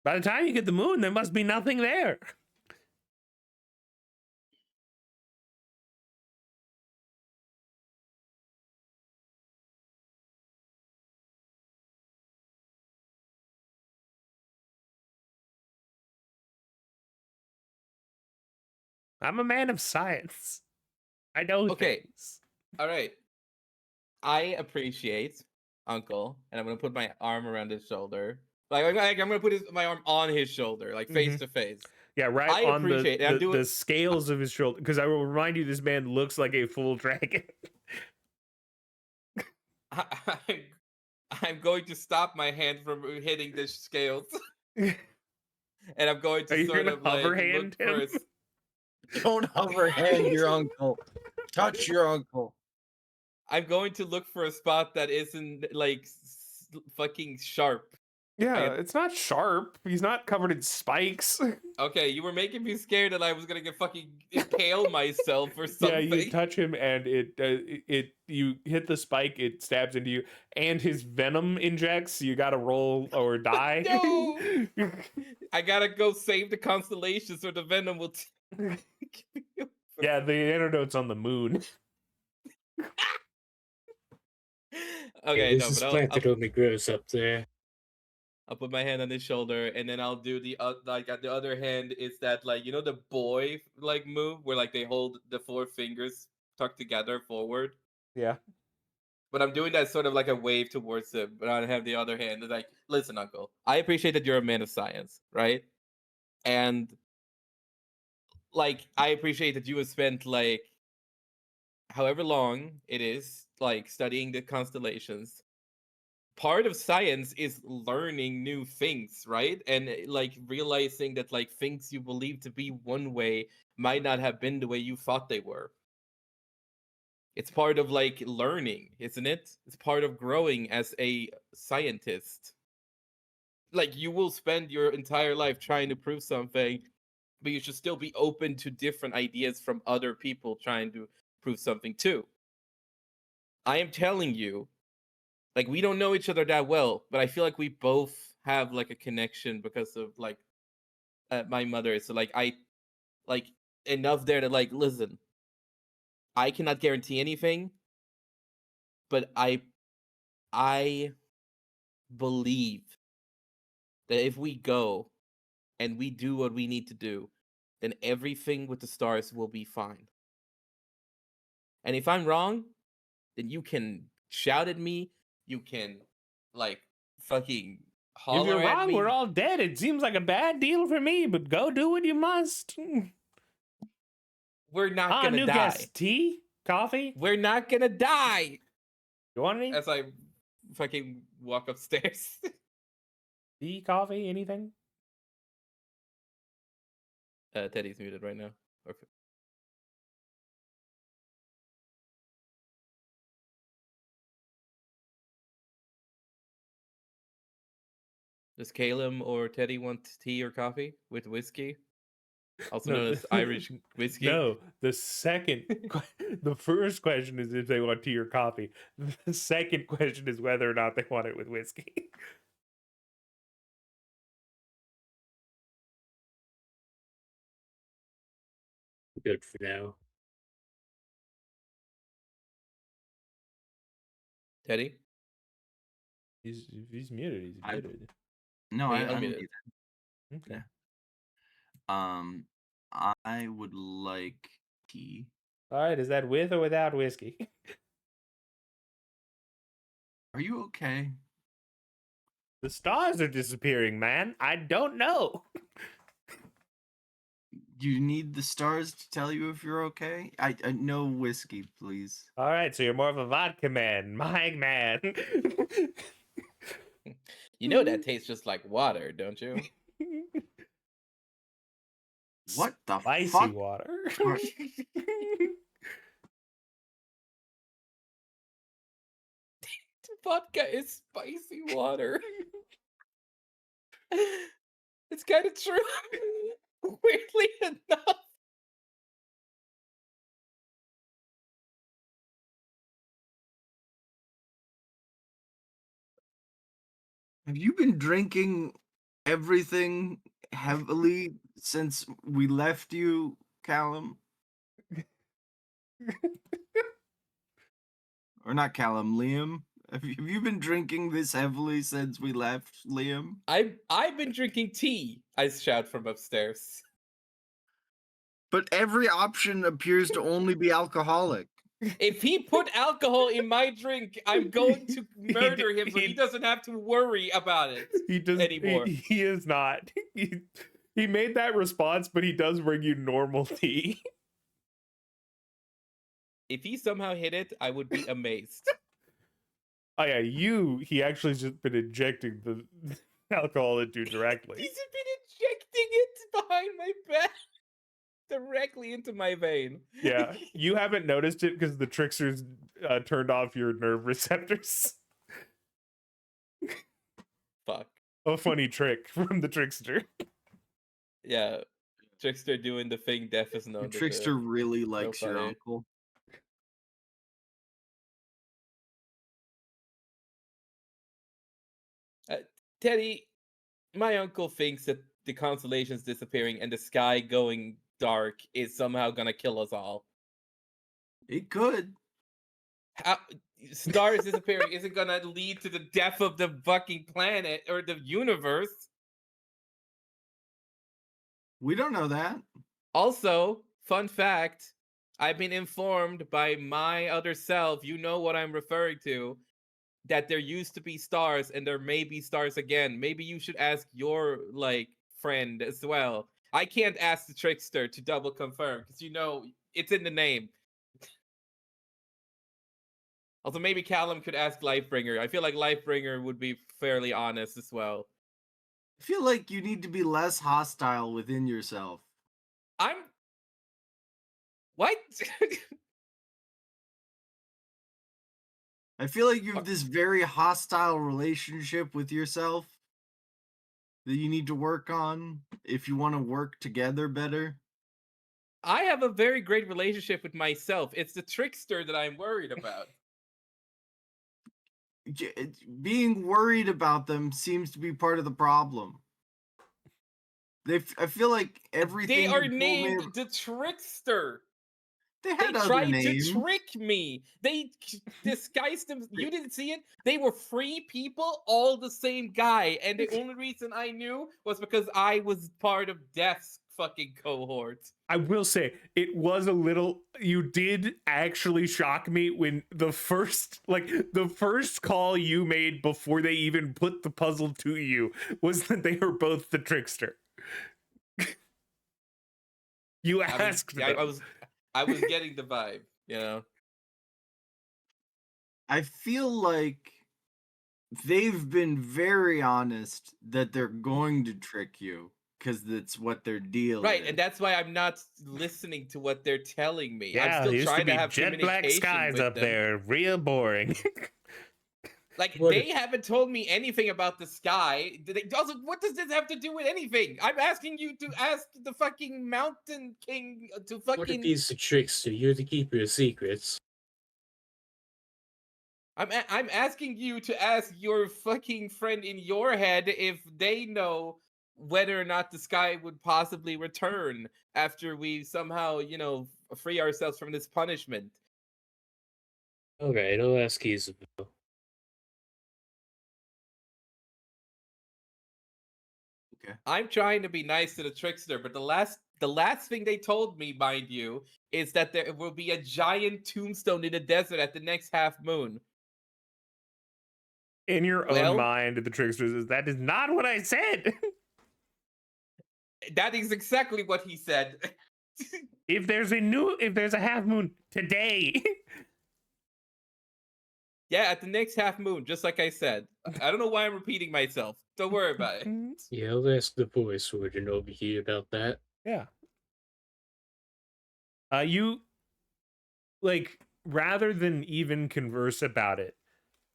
By the time you get the moon, there must be nothing there. I'm a man of science. I know things. All right. I appreciate Uncle, and I'm gonna put my arm around his shoulder. Like I'm gonna put my arm on his shoulder, like face to face. Yeah, right I on appreciate it. I'm doing- the scales of his shoulder. Because I will remind you, this man looks like a full dragon. I'm going to stop my hand from hitting the scales, and I'm going Are you to sort gonna of like hover hand look for him? Don't hover hand your uncle. Touch your uncle. I'm going to look for a spot that isn't like fucking sharp. Yeah, it's not sharp. He's not covered in spikes. Okay, you were making me scared that I was gonna get fucking impale myself or something. Yeah, you touch him and it you hit the spike, it stabs into you, and his venom injects. You gotta roll or die. No! I gotta go save the constellations, or the venom will. Yeah, the antidote's on the moon. Okay, This is plant that only grows up there. I'll put my hand on his shoulder, and then I'll do the like at the other hand is that like the boy like move where like they hold the 4 fingers tucked together forward. Yeah. But I'm doing that sort of like a wave towards him, but I have the other hand. It's like, listen, Uncle, I appreciate that you're a man of science, right? And like I appreciate that you have spent like however long it is like studying the constellations. Part of science is learning new things, right? And like realizing that like things you believe to be one way might not have been the way you thought they were. It's part of like learning, isn't it? It's part of growing as a scientist. Like you will spend your entire life trying to prove something, but you should still be open to different ideas from other people trying to prove something too. I am telling you, like we don't know each other that well, but I feel like we both have like a connection because of like my mother. So like I like enough there to like listen. I cannot guarantee anything, but I believe that if we go and we do what we need to do, then everything with the stars will be fine. And if I'm wrong, then you can shout at me. You can, like, fucking If holler you're at wrong, me. we're all dead. It seems like a bad deal for me, but go do what you must. We're not gonna new die. guest. Tea? Coffee? We're not gonna die. You want any? As I fucking walk upstairs. Tea, coffee, anything? Teddy's muted right now. Okay. Does Caleb or Teddy want tea or coffee with whiskey? Also known as Irish whiskey? No, the the first question is if they want tea or coffee. The second question is whether or not they want it with whiskey. Good for now. Teddy? He's muted. He's I- muted. No, Hey, I'm unmuted. muted. Okay. I would like tea. All right. Is that with or without whiskey? Are you okay? The stars are disappearing, man. I don't know. You need the stars to tell you if you're okay? I no whiskey, please. All right. So you're more of a vodka man, my man. You know that tastes just like water, don't you? What the Spicy fuck? water. Vodka is spicy water. It's kind of true. Weirdly enough. Have you been drinking everything heavily since we left you, Callum? Or not Callum, Liam? Have you been drinking this heavily since we left, Liam? I've been drinking tea, I shout from upstairs. But every option appears to only be alcoholic. If he put alcohol in my drink, I'm going to murder him, so he doesn't have to worry about it He does anymore. He is not. He made that response, but he does bring you normal tea. If he somehow hit it, I would be amazed. Oh yeah, he actually just been injecting the alcohol into directly. He's been injecting it behind my back. Directly into my vein. Yeah, you haven't noticed it because the tricksters turned off your nerve receptors. Fuck. A funny trick from the trickster. Yeah. Trickster doing the thing Death is known to do. Trickster really likes your funny. uncle. Teddy, my uncle thinks that the constellations disappearing and the sky going dark is somehow gonna kill us all. It could. How, stars disappearing isn't gonna lead to the death of the fucking planet or the universe. We don't know that. Also, fun fact, I've been informed by my other self, you know what I'm referring to, that there used to be stars and there may be stars again. Maybe you should ask your, like, friend as well. I can't ask the Trickster to double confirm, because you know, it's in the name. Also, maybe Callum could ask Lifebringer. I feel like Lifebringer would be fairly honest as well. I feel like you need to be less hostile within yourself. I'm... What? I feel like you have this very hostile relationship with yourself that you need to work on if you want to work together better. I have a very great relationship with myself. It's the Trickster that I'm worried about. Being worried about them seems to be part of the problem. I feel like everything They are you told me named the Trickster. They They had other tried to names. trick me. They disguised them. You didn't see it? They were free people, all the same guy. And the only reason I knew was because I was part of Death's fucking cohort. I will say it was a little. You did actually shock me when the first call you made before they even put the puzzle to you was that they were both the trickster. You asked them. I was getting the vibe, you know. I feel like they've been very honest that they're going to trick you because that's what their deal Right, is. and that's why I'm not listening to what they're telling me. Yeah, I'm still it used to trying be to have jet black communication skies with up them. there, real boring. Like, What they haven't told me anything about the sky. Also, what does this have to do with anything? I'm asking you to ask the fucking Mountain King to What if fucking... he's the trickster? You're the keeper of secrets. I'm asking you to ask your fucking friend in your head if they know whether or not the sky would possibly return after we somehow, you know, free ourselves from this punishment. Alright, I'll ask Isabel. Okay. I'm trying to be nice to the trickster, but the last thing they told me, mind you, is that there will be a giant tombstone in the desert at the next half moon. In your Well- own mind, the trickster says, "That is not what I said." That is exactly what he said. if there's a half moon today. Yeah, at the next half moon, just like I said. I don't know why I'm repeating myself. Don't worry about it. Yeah, I'll ask the voice warden over here about that. Yeah. You like rather than even converse about it,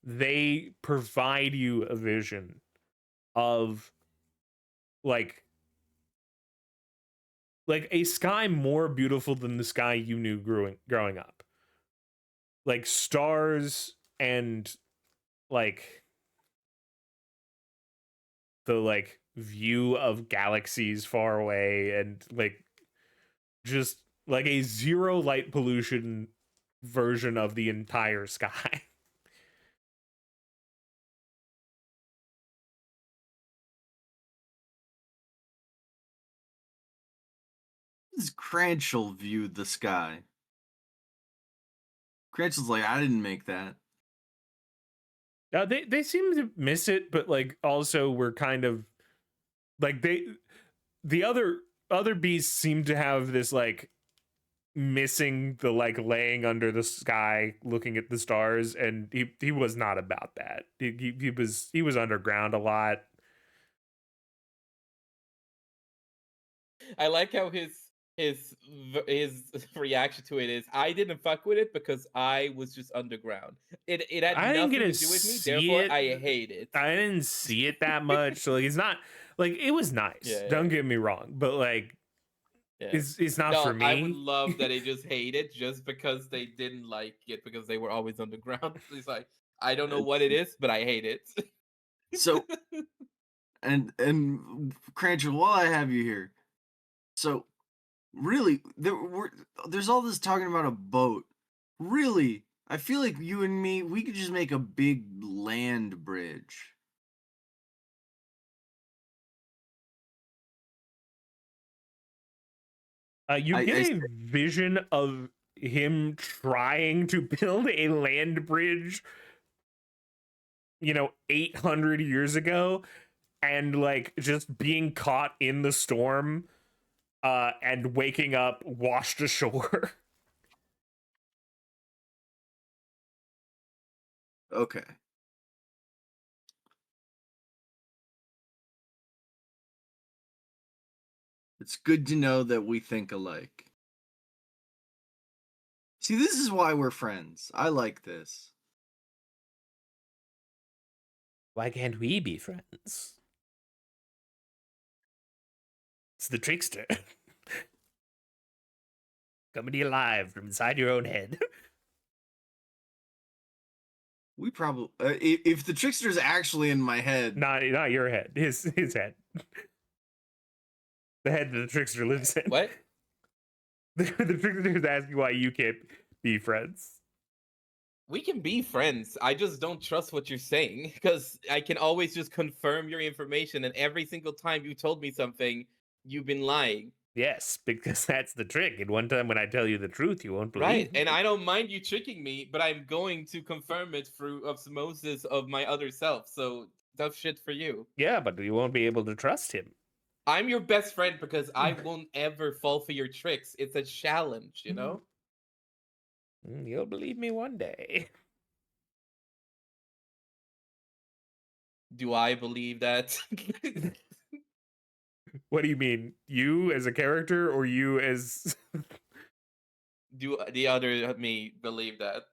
they provide you a vision of like a sky more beautiful than the sky you knew growing up. Like stars and like the like view of galaxies far away and like just like a zero light pollution version of the entire sky. Does Cranchel view the sky? Cranchel's like, I didn't make that. They seem to miss it, but like also we're kind of like the other beasts seem to have this like missing the like laying under the sky looking at the stars, and he was not about that. He was underground a lot. I like how his reaction to it is, I didn't fuck with it because I was just underground. It had I didn't nothing get to to do with me, see therefore it. I hate it. I didn't see it that much, so like it's not like it was nice. Yeah, Don't get me wrong, but like Yeah. it's not No, for me. I would love that they just hate it just because they didn't like it because they were always underground. It's like, I don't know what it is, but I hate it. So and Cranchel, while I have you here, so really there's all this talking about a boat. Really, I feel like you and me, we could just make a big land bridge. You I get a vision of him trying to build a land bridge, 800 years ago, and like just being caught in the storm, and waking up washed ashore. Okay. It's good to know that we think alike. See, this is why we're friends. I like this. Why can't we be friends? It's the trickster. Coming to you live from inside your own head. We probably, if the trickster's actually in my head, Not your head. His head. The head that the trickster lives in. What? The trickster is asking why you can't be friends. We can be friends. I just don't trust what you're saying because I can always just confirm your information, and every single time you told me something, you've been lying. Yes, because that's the trick. And one time when I tell you the truth, you won't believe Right. me. And I don't mind you tricking me, but I'm going to confirm it through osmosis of my other self. So tough shit for you. Yeah, but you won't be able to trust him. I'm your best friend because I won't ever fall for your tricks. It's a challenge, you know? You'll believe me one day. Do I believe that? What do you mean? You as a character or you as Do the other me believe that?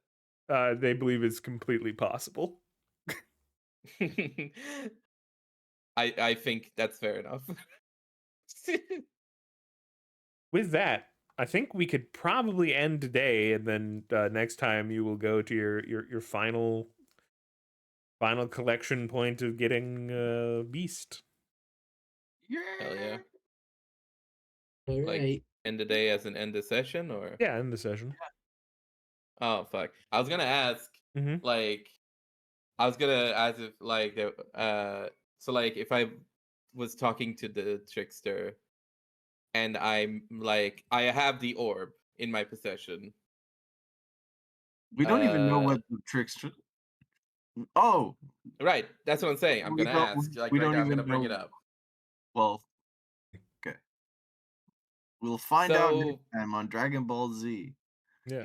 they believe it's completely possible? I think that's fair enough. With that, I think we could probably end today, and then next time you will go to your final collection point of getting Beast. Hell yeah. All Like right. end the day as an end the session or Yeah, end the session. oh fuck. I was gonna ask Mhm. like I was gonna ask if like so like if I was talking to the trickster and I'm like I have the orb in my possession. We don't even know what the trickster. Oh, Right, that's what I'm saying. I'm we gonna don't. ask. Like We right don't now I'm gonna even bring know. it up. Well, okay. We'll find out next So time on Dragon Ball Z. Yeah.